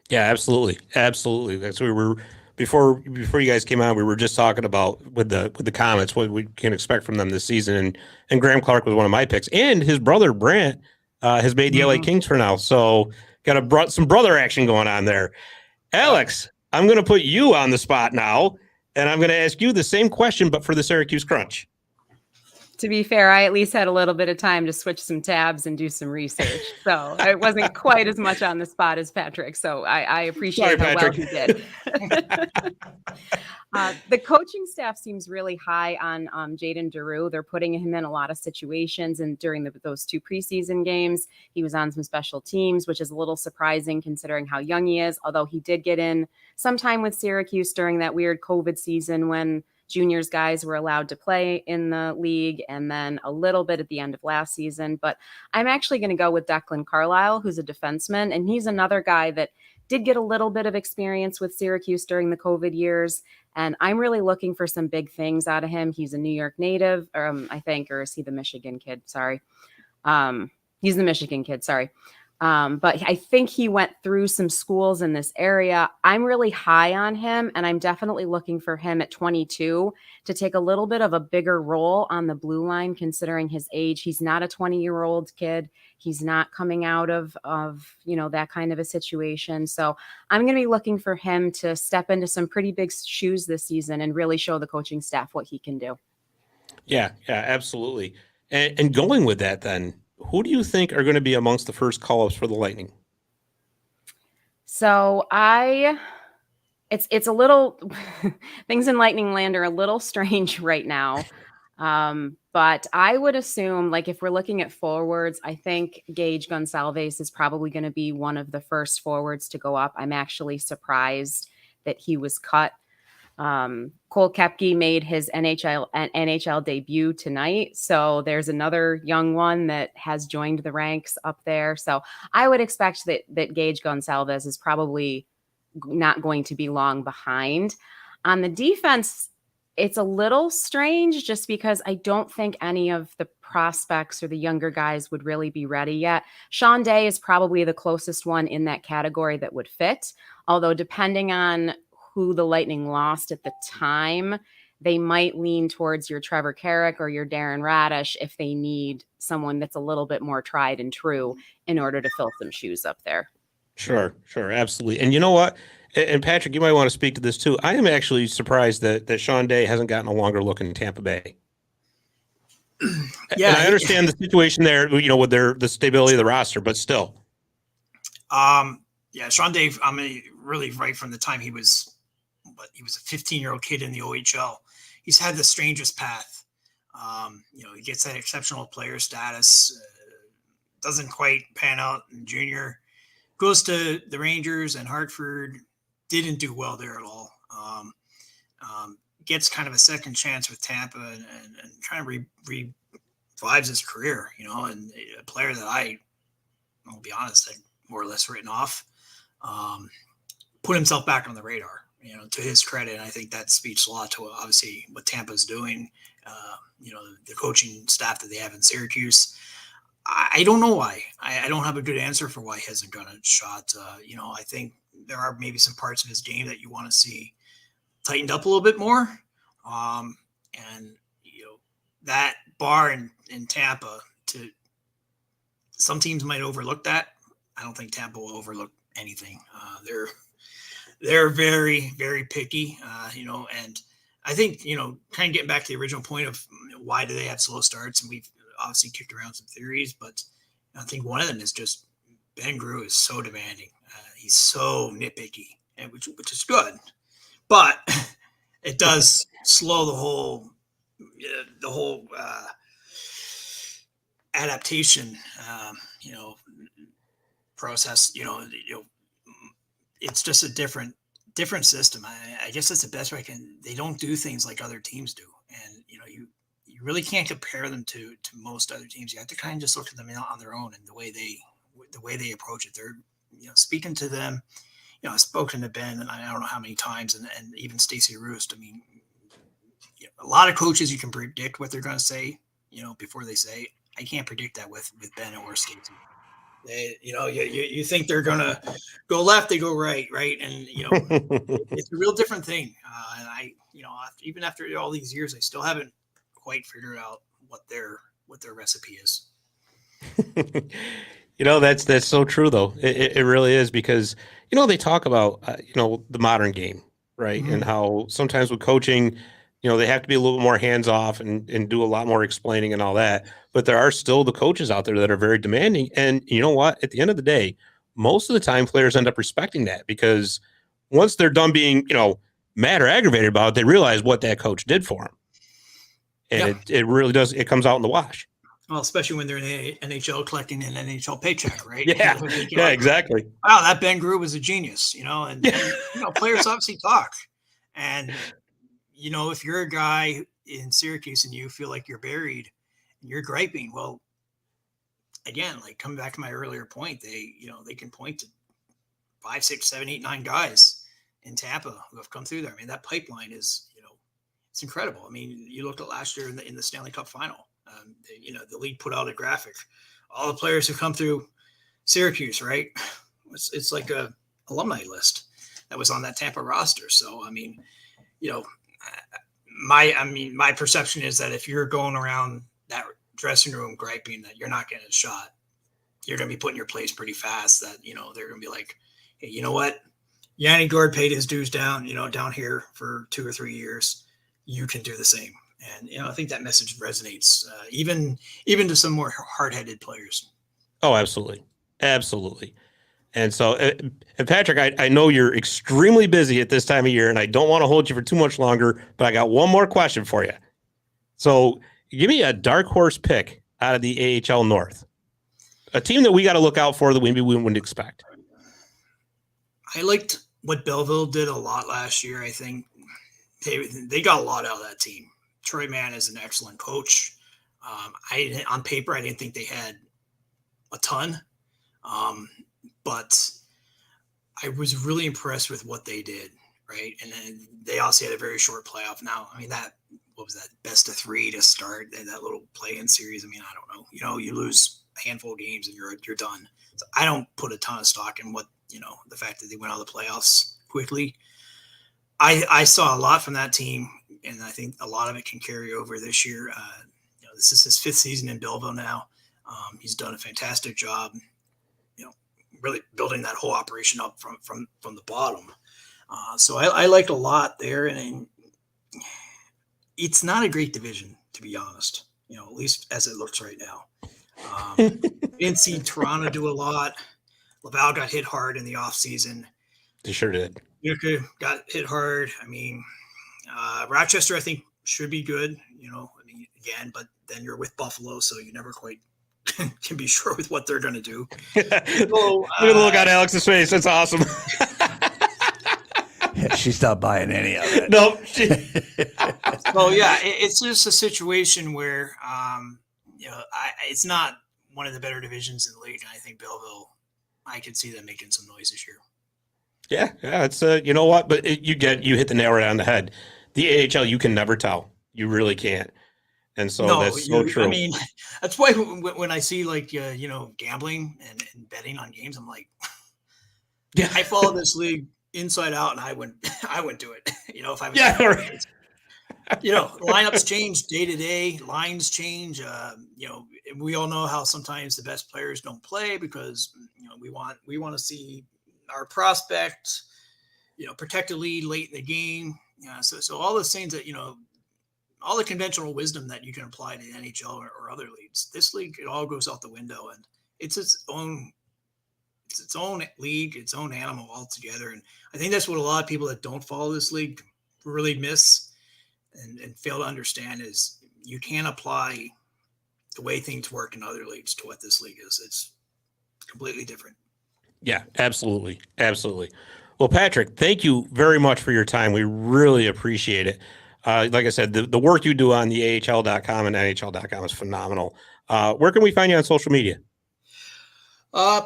Yeah, absolutely. Absolutely. That's what we were before you guys came on. We were just talking about with the Comets, what we can expect from them this season. And Graham Clark was one of my picks, and his brother Brant has made the LA Kings for now. So got some brother action going on there. Alex, I'm going to put you on the spot now, and I'm going to ask you the same question, but for the Syracuse Crunch. To be fair, I at least had a little bit of time to switch some tabs and do some research. So I wasn't quite as much on the spot as Patrick. So I appreciate how well he did. The coaching staff seems really high on Jaden Daru. They're putting him in a lot of situations. And during those two preseason games, he was on some special teams, which is a little surprising considering how young he is. Although he did get in some time with Syracuse during that weird COVID season when juniors guys were allowed to play in the league, and then a little bit at the end of last season. But I'm actually going to go with Declan Carlisle, who's a defenseman, and he's another guy that did get a little bit of experience with Syracuse during the COVID years, and I'm really looking for some big things out of him. He's a New York native, I think, or is he the Michigan kid? Sorry. He's the Michigan kid, sorry. But I think he went through some schools in this area. I'm really high on him, and I'm definitely looking for him at 22 to take a little bit of a bigger role on the blue line, considering his age. He's not a 20-year-old kid. He's not coming out of that kind of a situation. So I'm going to be looking for him to step into some pretty big shoes this season and really show the coaching staff what he can do. Yeah, absolutely. And going with that then, who do you think are going to be amongst the first call-ups for the Lightning? So it's a little, things in Lightning land are a little strange right now. But I would assume, like, if we're looking at forwards, I think Gage Gonsalves is probably going to be one of the first forwards to go up. I'm actually surprised that he was cut. Cole Koepke made his NHL debut tonight. So there's another young one that has joined the ranks up there. So I would expect that Gage Gonsalves is probably not going to be long behind. On the defense, it's a little strange just because I don't think any of the prospects or the younger guys would really be ready yet. Sean Day is probably the closest one in that category that would fit. Although depending on who the Lightning lost at the time, they might lean towards your Trevor Carrick or your Darren Radish if they need someone that's a little bit more tried and true in order to fill some shoes up there. Sure, absolutely. And you know what? And Patrick, you might want to speak to this too. I am actually surprised that Sean Day hasn't gotten a longer look in Tampa Bay. Yeah, and I understand the situation there, with the stability of the roster, but still. Yeah, Sean Day, I mean, really right from the time he was a 15-year-old kid in the OHL, he's had the strangest path. He gets that exceptional player status, doesn't quite pan out in junior, goes to the Rangers and Hartford, didn't do well there at all. Gets kind of a second chance with Tampa and trying to revives his career, and a player that I'll be honest, I'd more or less written off, put himself back on the radar, to his credit. And I think that speaks a lot to obviously what Tampa's doing, the coaching staff that they have in Syracuse. I don't know why. I don't have a good answer for why he hasn't gotten a shot. I think there are maybe some parts of his game that you want to see tightened up a little bit more. That bar in Tampa, some teams might overlook that. I don't think Tampa will overlook anything. They're very, very picky, and I think, kind of getting back to the original point of why do they have slow starts, and we've obviously kicked around some theories, but I think one of them is just Ben Grew is so demanding. He's so nitpicky, and which is good, but it does slow the whole adaptation, process. It's just a different system. I guess that's the best way they don't do things like other teams do, and you really can't compare them to most other teams. You have to kind of just look at them on their own and the way they approach it. They're speaking to them. I've spoken to Ben, and I don't know how many times, and even Stacey Roost. I mean, a lot of coaches, you can predict what they're going to say, before they say it. I can't predict that with Ben or Stacey. You think they're going to go left, they go right, and it's a real different thing. And even after all these years, I still haven't quite figured out what their recipe is. That's so true though. It really is, because they talk about the modern game, right? Mm-hmm. And how sometimes with coaching, they have to be a little more hands off and do a lot more explaining and all that. But there are still the coaches out there that are very demanding. And you know what? At the end of the day, most of the time players end up respecting that, because once they're done being, mad or aggravated about it, they realize what that coach did for them. And it really does. It comes out in the wash. Well, especially when they're in the NHL collecting an NHL paycheck, right? Yeah, yeah, exactly. Wow, that Ben Grew was a genius, and players obviously talk. And, if you're a guy in Syracuse and you feel like you're buried and you're griping, well, again, like coming back to my earlier point, they can point to 5, 6, 7, 8, 9 guys in Tampa who have come through there. I mean, that pipeline is, it's incredible. I mean, you looked at last year in the Stanley Cup final. The league put out a graphic. All the players who come through Syracuse, right? It's like a alumni list that was on that Tampa roster. So, I mean, my perception is that if you're going around that dressing room griping that you're not getting a shot, you're going to be putting your place pretty fast. That they're going to be like, hey, you know what? Yanni Gourde paid his dues down here for 2 or 3 years. You can do the same. And, I think that message resonates even to some more hard-headed players. Oh, absolutely. Absolutely. And so, and Patrick, I know you're extremely busy at this time of year, and I don't want to hold you for too much longer, but I got one more question for you. So give me a dark horse pick out of the AHL North, a team that we got to look out for that maybe we wouldn't expect. I liked what Belleville did a lot last year. I think they got a lot out of that team. Troy Mann is an excellent coach. On paper, I didn't think they had a ton, but I was really impressed with what they did, right? And then they also had a very short playoff. Now, I mean, that what was that, best of 3 to start and that little play-in series. I mean, I don't know. You know, you lose a handful of games and you're done. So I don't put a ton of stock in what, you know, the fact that they went out of the playoffs quickly. I saw a lot from that team, and I think a lot of it can carry over this year. You know, this is his 5th season in Belleville now. He's done a fantastic job, you know, really building that whole operation up from the bottom. So I liked a lot there, and it's not a great division, to be honest, you know, at least as it looks right now. Didn't see Toronto do a lot. Laval got hit hard in the offseason. They sure did. Utica got hit hard. I mean, Rochester, I think, should be good, you know, I mean, again, but then you're with Buffalo, so you never quite can be sure with what they're going to do. So, Look at the look on Alex's face. That's awesome. Yeah, she's not buying any of it. Nope. So, yeah, it's just a situation where, you know, it's not one of the better divisions in the league. And I think Belleville, I could see them making some noise this year. Yeah, it's you know what, but you hit the nail right on the head. The AHL, you can never tell. You really can't. And so that's so true. I mean, that's why when I see like you know, gambling and betting on games, I'm like, yeah, I follow this league inside out, and I wouldn't do it. You know, if I was, right. You know, lineups change day to day, lines change. You know, we all know how sometimes the best players don't play because, you know, we want to see our prospect, you know, protect a lead late in the game. So all those things that, you know, all the conventional wisdom that you can apply to the NHL or other leagues, this league, it all goes out the window, and it's its own league, its own animal altogether. And I think that's what a lot of people that don't follow this league really miss and fail to understand is you can't apply the way things work in other leagues to what this league is. It's completely different. Yeah, absolutely. Absolutely. Well, Patrick, thank you very much for your time. We really appreciate it. Like I said, the work you do on the AHL.com and NHL.com is phenomenal. Where can we find you on social media?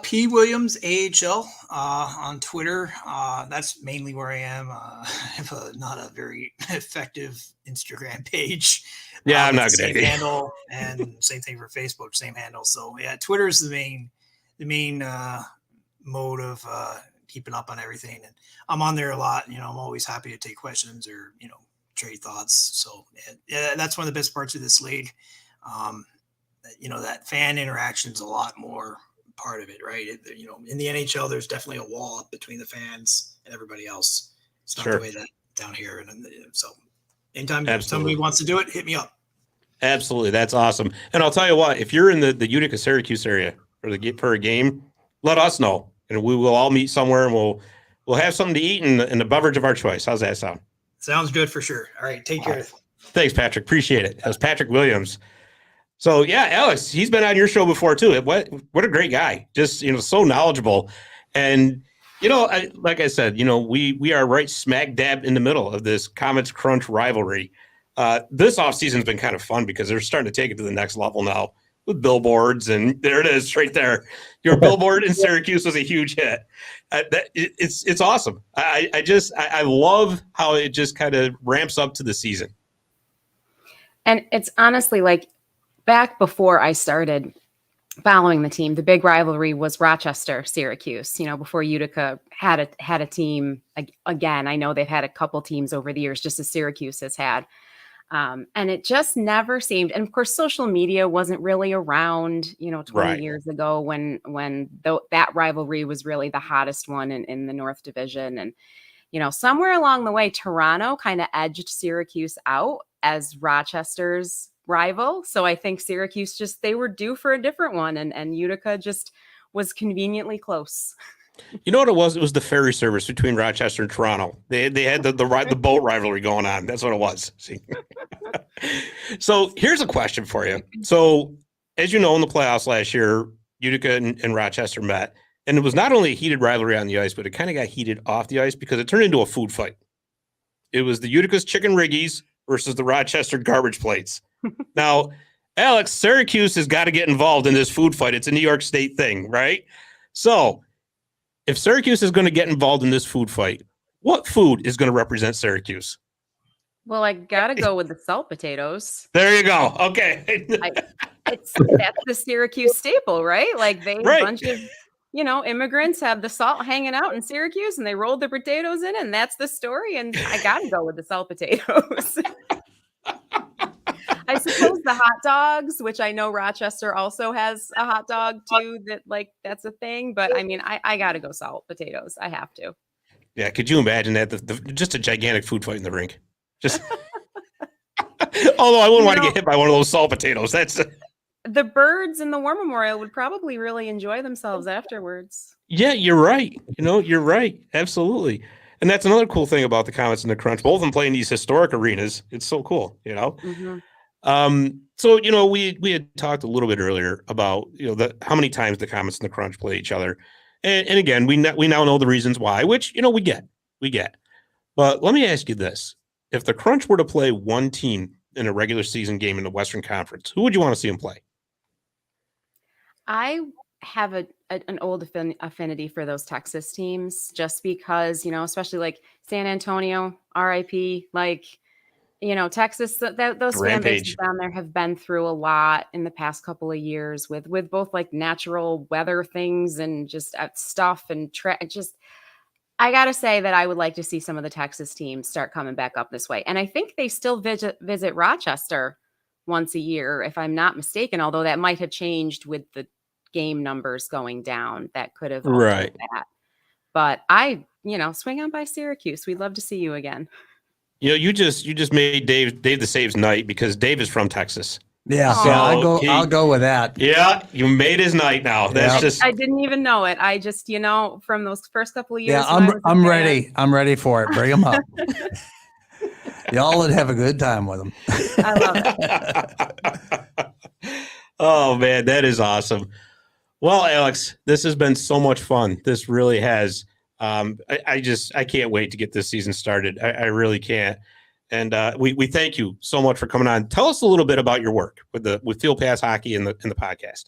P. Williams AHL on Twitter. That's mainly where I am. I have not a very effective Instagram page. Yeah, I'm not good good at it. Handle, and same thing for Facebook, same handle. So yeah, Twitter is the main mode of keeping up on everything, and I'm on there a lot. You know, I'm always happy to take questions or, you know, trade thoughts. So yeah, that's one of the best parts of this league. You know, that fan interaction is a lot more part of it, right? You know, in the NHL, there's definitely a wall up between the fans and everybody else. It's not the way that down here. And so anytime somebody wants to do it, hit me up. Absolutely. That's awesome. And I'll tell you what, if you're in the Utica, Syracuse area for a game, let us know, and we will all meet somewhere, and we'll have something to eat and a beverage of our choice. How's that sound? Sounds good for sure. All right. Take care. Thanks, Patrick. Appreciate it. That was Patrick Williams. So yeah, Alex, he's been on your show before too. What a great guy. Just, you know, so knowledgeable. And, you know, like I said, you know, we are right smack dab in the middle of this Comets Crunch rivalry. This offseason has been kind of fun because they're starting to take it to the next level now with billboards, and there it is right there. Your billboard in Syracuse was a huge hit. It's awesome. I love how it just kind of ramps up to the season. And it's honestly like back before I started following the team, the big rivalry was Rochester, Syracuse, you know, before Utica had a team again. I know they've had a couple teams over the years, just as Syracuse has had. And it just never seemed, and of course, social media wasn't really around, you know, 20 years ago when that rivalry was really the hottest one in the North Division. And, you know, somewhere along the way, Toronto kind of edged Syracuse out as Rochester's rival. So I think Syracuse they were due for a different one, and Utica just was conveniently close. You know what it was? It was the ferry service between Rochester and Toronto. They had the boat rivalry going on. That's what it was. See? So here's a question for you. So as you know, in the playoffs last year, Utica and Rochester met, and it was not only a heated rivalry on the ice, but it kind of got heated off the ice because it turned into a food fight. It was the Utica's chicken riggies versus the Rochester garbage plates. Now, Alex, Syracuse has got to get involved in this food fight. It's a New York State thing, right? So if Syracuse is going to get involved in this food fight, what food is going to represent Syracuse? Well, I gotta go with the salt potatoes. There you go. Okay. That's the Syracuse staple, right? Like a Right. bunch of immigrants have the salt hanging out in Syracuse, and they rolled the potatoes in, and that's the story. And I gotta go with the salt potatoes. I suppose the hot dogs, which I know Rochester also has a hot dog too, that's a thing. But I mean, I gotta go salt potatoes. I have to. Yeah. Could you imagine that? Just a gigantic food fight in the rink. Just. Although I wouldn't want to get hit by one of those salt potatoes. That's. The birds in the War Memorial would probably really enjoy themselves afterwards. Yeah, you're right. You're right. Absolutely. And that's another cool thing about the Comets and the Crunch. Both of them play in these historic arenas. It's so cool, Mm-hmm. So, we had talked a little bit earlier about, how many times the Comets and the Crunch play each other. And again, we now know the reasons why, which, we get. But let me ask you this. If the Crunch were to play one team in a regular season game in the Western Conference, who would you want to see them play? I have an old affinity for those Texas teams just because, especially like San Antonio, RIP, Texas, those fan bases down there have been through a lot in the past couple of years with both like natural weather things and just stuff and I got to say that I would like to see some of the Texas teams start coming back up this way. And I think they still visit Rochester once a year, if I'm not mistaken, although that might have changed with the game numbers going down. That could have right. That. But I, swing on by Syracuse. We'd love to see you again. You just made Dave the Saves night because Dave is from Texas. Yeah, so I'll go with that. Yeah, you made his night now. That's I didn't even know it. I just, from those first couple of years. Yeah, I'm ready. I'm ready for it. Bring them up. Y'all would have a good time with them. I love it. Oh man, that is awesome. Well, Alex, this has been so much fun. This really has. I can't wait to get this season started. I really can't. And we thank you so much for coming on. Tell us a little bit about your work with Field Pass Hockey and the podcast.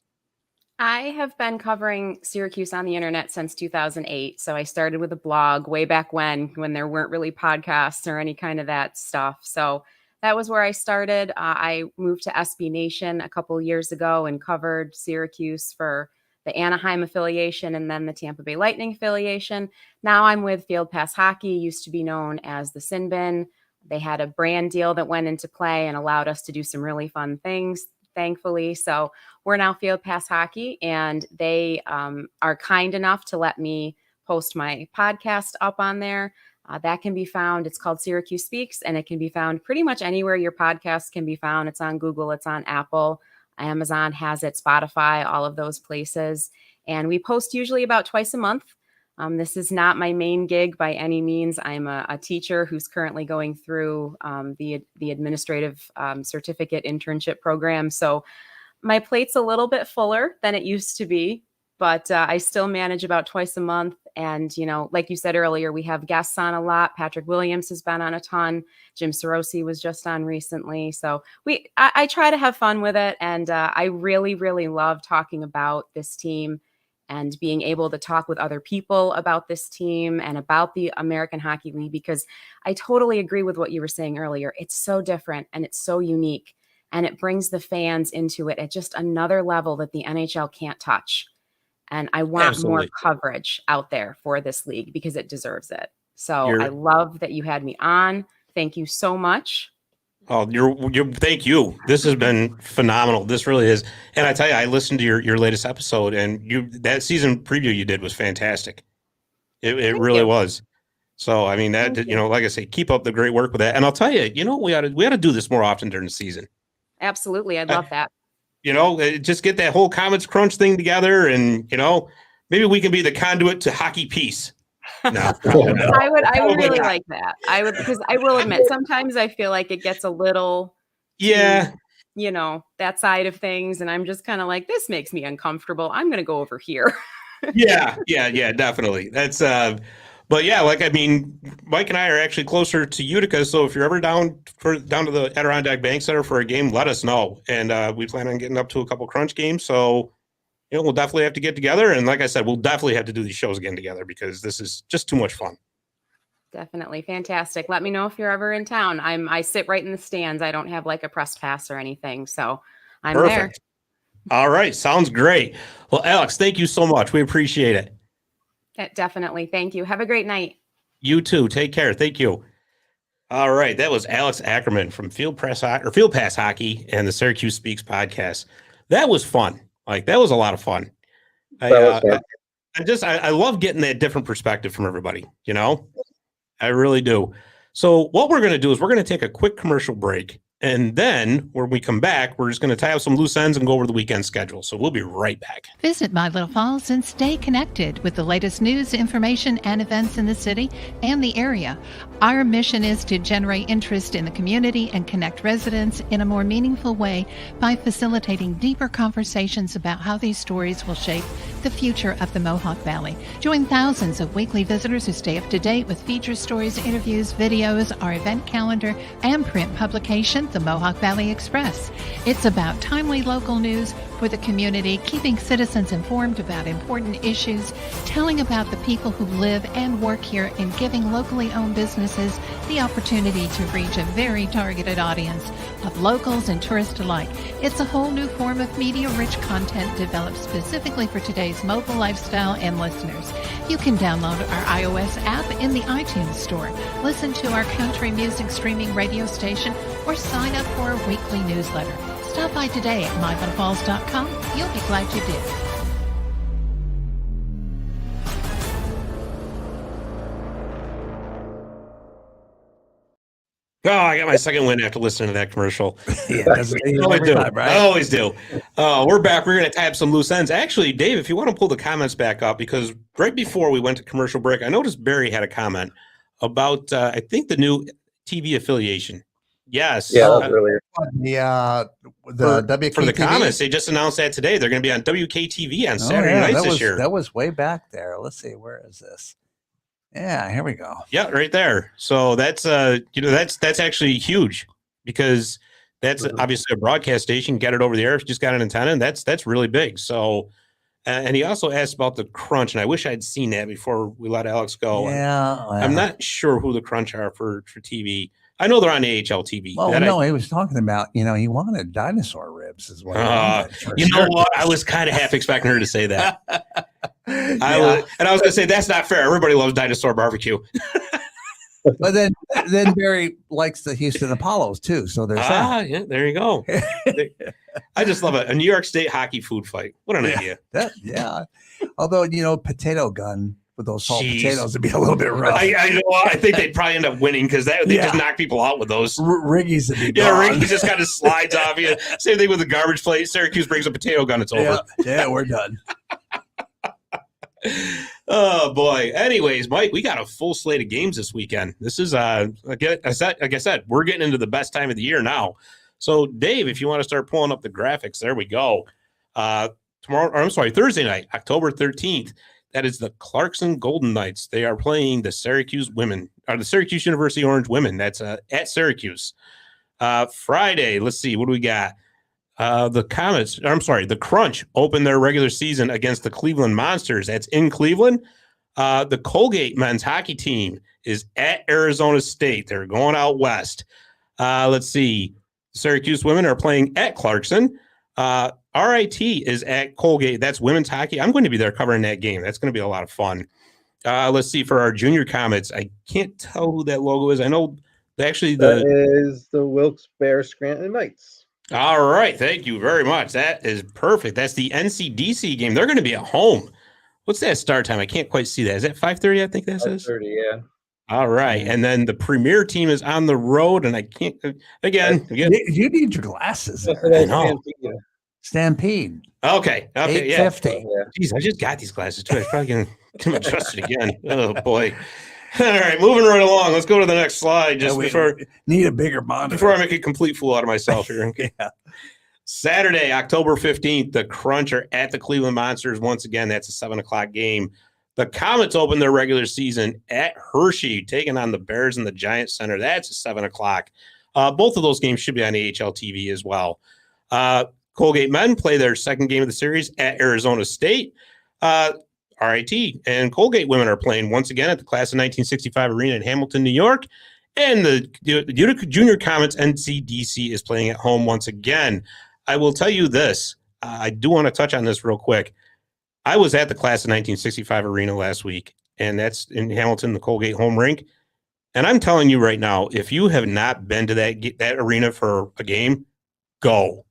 I have been covering Syracuse on the internet since 2008. So I started with a blog way back when there weren't really podcasts or any kind of that stuff. So that was where I started. I moved to SB Nation a couple of years ago and covered Syracuse for the Anaheim affiliation and then the Tampa Bay Lightning affiliation. Now I'm with Field Pass Hockey, used to be known as the Sin Bin. They had a brand deal that went into play and allowed us to do some really fun things, thankfully. So we're now Field Pass Hockey, and they are kind enough to let me post my podcast up on there. That can be found. It's called Syracuse Speaks, and it can be found pretty much anywhere your podcast can be found. It's on Google, it's on Apple, Amazon has it, Spotify, all of those places. And we post usually about twice a month. This is not my main gig by any means. I'm a teacher who's currently going through the administrative certificate internship program. So my plate's a little bit fuller than it used to be, but I still manage about twice a month. And, like you said earlier, we have guests on a lot. Patrick Williams has been on a ton. Jim Sorosi was just on recently. So I try to have fun with it. And I really, really love talking about this team and being able to talk with other people about this team and about the American Hockey League, because I totally agree with what you were saying earlier. It's so different and it's so unique, and it brings the fans into it at just another level that the NHL can't touch. And I want more coverage out there for this league because it deserves it. So I love that you had me on. Thank you so much. Oh, thank you. This has been phenomenal. This really is. And I tell you, I listened to your latest episode, and that season preview you did was fantastic. It really was. So, I mean, that, like I say, keep up the great work with that. And I'll tell you, we ought to do this more often during the season. Absolutely. I'd love that. Just get that whole Comets Crunch thing together, and, maybe we can be the conduit to hockey peace. No. I would really like that. Because I will admit, sometimes I feel like it gets a little, that side of things. And I'm just kind of like, this makes me uncomfortable. I'm going to go over here. Yeah, definitely. That's, but yeah, Mike and I are actually closer to Utica. So if you're ever down to the Adirondack Bank Center for a game, let us know. And we plan on getting up to a couple Crunch games. So, we'll definitely have to get together. And like I said, we'll definitely have to do these shows again together because this is just too much fun. Definitely. Fantastic. Let me know if you're ever in town. I sit right in the stands. I don't have like a press pass or anything. So I'm Perfect. All right. Sounds great. Well, Alex, thank you so much. We appreciate it. there. Definitely. Thank you. Have a great night. You too. Take care. Thank you. All right. That was Alex Ackerman from Field Pass Hockey and the Syracuse Speaks podcast. That was fun. Like, that was a lot of fun. That was fun. I love getting that different perspective from everybody. You know, I really do. So what we're going to do is we're going to take a quick commercial break. And then when we come back, we're just going to tie up some loose ends and go over the weekend schedule. So we'll be right back. Visit My Little Falls and stay connected with the latest news, information, and events in the city and the area. Our mission is to generate interest in the community and connect residents in a more meaningful way by facilitating deeper conversations about how these stories will shape the future of the Mohawk Valley. Join thousands of weekly visitors who stay up to date with feature stories, interviews, videos, our event calendar, and print publication, the Mohawk Valley Express. It's about timely local news for the community, keeping citizens informed about important issues, telling about the people who live and work here, and giving locally owned businesses the opportunity to reach a very targeted audience of locals and tourists alike. It's a whole new form of media-rich content developed specifically for today's mobile lifestyle and listeners. You can download our iOS app in the iTunes store, listen to our country music streaming radio station, or sign up for a weekly newsletter. Stop by today at mylittlefalls.com. You'll be glad you did. Oh, I got my second win after listening to that commercial. Yeah, that's I always do. I always do. We're back. We're going to tie up some loose ends. Actually, Dave, if you want to pull the comments back up, because right before we went to commercial break, I noticed Barry had a comment about, I think, the new TV affiliation. Yes. Yeah, that was earlier. The WKTV. For the Comets, they just announced that today. They're going to be on WKTV on Saturday nights this year. That was way back there. Let's see, where is this? Yeah, here we go. Yeah, right there. So that's that's actually huge, because that's obviously a broadcast station. Get it over the air if you just got an antenna, and that's really big. So, and he also asked about the Crunch, and I wish I'd seen that before we let Alex go. Yeah, I'm not sure who the Crunch are for TV. I know they're on AHL TV. Well, no, he was talking about, he wanted dinosaur ribs as well. Know what? I was kind of half expecting her to say that. I was going to say, that's not fair. Everybody loves dinosaur barbecue. But then Barry likes the Houston Apollos too. So there's that. Yeah, there you go. I just love it. A New York State hockey food fight. What an idea. Although, potato gun with those salt potatoes would be a little bit rough. I think they'd probably end up winning, because they just knock people out with those. Riggy's would be Riggy just kind of slides off you. Same thing with the garbage plate. Syracuse brings a potato gun. It's over. Yeah, we're done. Oh boy. Anyways, Mike, we got a full slate of games this weekend. This is like I said, we're getting into the best time of the year now. So Dave, if you want to start pulling up the graphics, there we go. Thursday night, October 13th. That is the Clarkson Golden Knights. They are playing the Syracuse women, or the Syracuse University Orange women. That's at Syracuse. Friday, let's see, what do we got? The Crunch opened their regular season against the Cleveland Monsters. That's in Cleveland. The Colgate men's hockey team is at Arizona State. They're going out west. Let's see. Syracuse women are playing at Clarkson. RIT is at Colgate. That's women's hockey. I'm going to be there covering that game. That's going to be a lot of fun. Let's see, for our junior Comets, I can't tell who that logo is. I know that is the Wilkes-Barre Scranton Knights. All right. Thank you very much. That is perfect. That's the NCDC game. They're going to be at home. What's that start time? I can't quite see that. Is that 5:30? I think that says 5:30, yeah. All right. And then the premier team is on the road, and I can't again. You need your glasses. I know. Stampede. Okay. 850. Yeah. Jeez, I just got these glasses too. I probably can get them adjusted again. Oh boy. All right, moving right along. Let's go to the next slide. Before need a bigger monitor. Before I make a complete fool out of myself here. Yeah. Saturday, October 15th, the Crunch are at the Cleveland Monsters. Once again, that's a 7:00 game. The Comets open their regular season at Hershey, taking on the Bears in the Giants Center. That's a 7:00. Both of those games should be on AHL TV as well. Colgate men play their second game of the series at Arizona State. RIT and Colgate women are playing once again at the Class of 1965 Arena in Hamilton, New York. And the Utica Junior Comets NCDC is playing at home once again. I will tell you this. I do want to touch on this real quick. I was at the Class of 1965 Arena last week, and that's in Hamilton, the Colgate home rink. And I'm telling you right now, if you have not been to that arena for a game, go.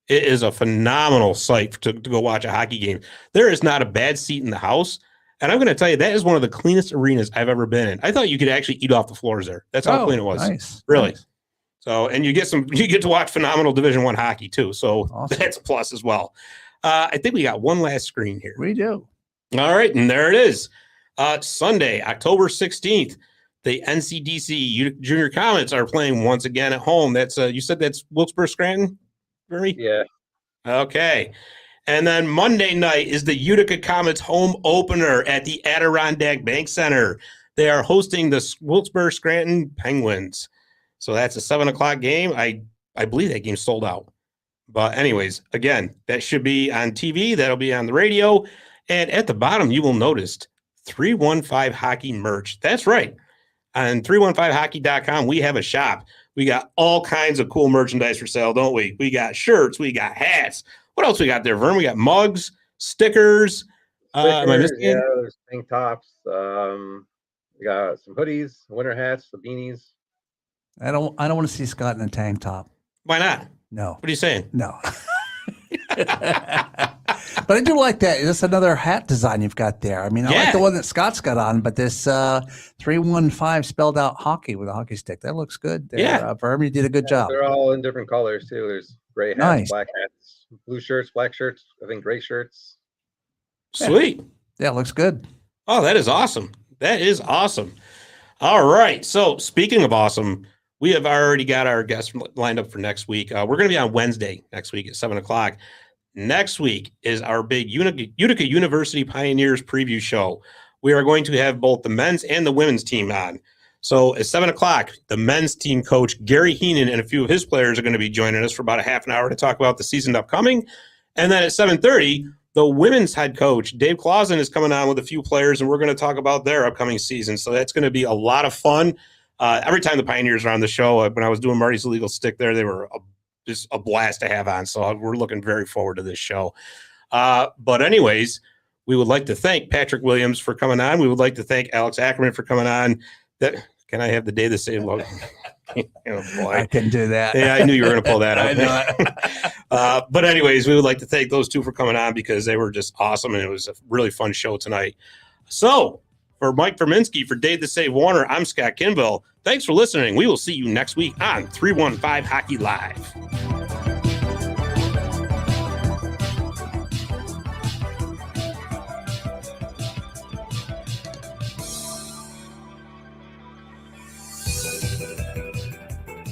It is a phenomenal sight to go watch a hockey game. There is not a bad seat in the house. And I'm going to tell you, that is one of the cleanest arenas I've ever been in. I thought you could actually eat off the floors there. That's how clean it was. Nice. Really. Nice. So, and you get to watch phenomenal Division I hockey too. So Awesome. That's a plus as well. I think we got one last screen here. We do. All right. And there it is. Sunday, October 16th, the NCDC Junior Comets are playing once again at home. That's you said that's Wilkes-Barre Scranton, Barry? Yeah. Okay. And then Monday night is the Utica Comets home opener at the Adirondack Bank Center. They are hosting the Wilkes-Barre Scranton Penguins. So that's a 7:00 game. I believe that game's sold out. But anyways, again, that should be on TV. That'll be on the radio. And at the bottom, you will notice 315 Hockey merch. That's right. On 315hockey.com, we have a shop. We got all kinds of cool merchandise for sale, don't we? We got shirts. We got hats. What else we got there, Vern? We got mugs, stickers. Am I missing? Yeah, there's tank tops. We got some hoodies, winter hats, the beanies. I don't want to see Scott in a tank top. Why not? No. What are you saying? No. But I do like that. That's another hat design you've got there. I mean, I like the one that Scott's got on, but this 315 spelled out hockey with a hockey stick. That looks good there. Yeah. Verm, you did a good job. They're all in different colors too. There's gray hats, Nice. black hats, blue shirts, black shirts, I think gray shirts. Sweet. Yeah, looks good. Oh, that is awesome. That is awesome. All right. So speaking of awesome, we have already got our guests lined up for next week. We're going to be on Wednesday next week at 7:00. Next week is our big Utica University Pioneers preview show. We are going to have both the men's and the women's team on. So at 7:00, the men's team coach, Gary Heenan, and a few of his players are going to be joining us for about a half an hour to talk about the season upcoming. And then at 7:30, the women's head coach, Dave Clausen, is coming on with a few players, and we're going to talk about their upcoming season. So that's going to be a lot of fun. Every time the Pioneers are on the show, when I was doing Marty's Illegal Stick there, they were just a blast to have on. So we're looking very forward to this show. But anyways, we would like to thank Patrick Williams for coming on. We would like to thank Alex Ackerman for coming on. Can I have the day the same logo? Oh, boy. I can do that. Yeah, I knew you were going to pull that I out. know But anyways, we would like to thank those two for coming on because they were just awesome, and it was a really fun show tonight. So for Mike Verminski, for Dave the Save Warner, I'm Scott Kinville. Thanks for listening. We will see you next week on 315 Hockey Live.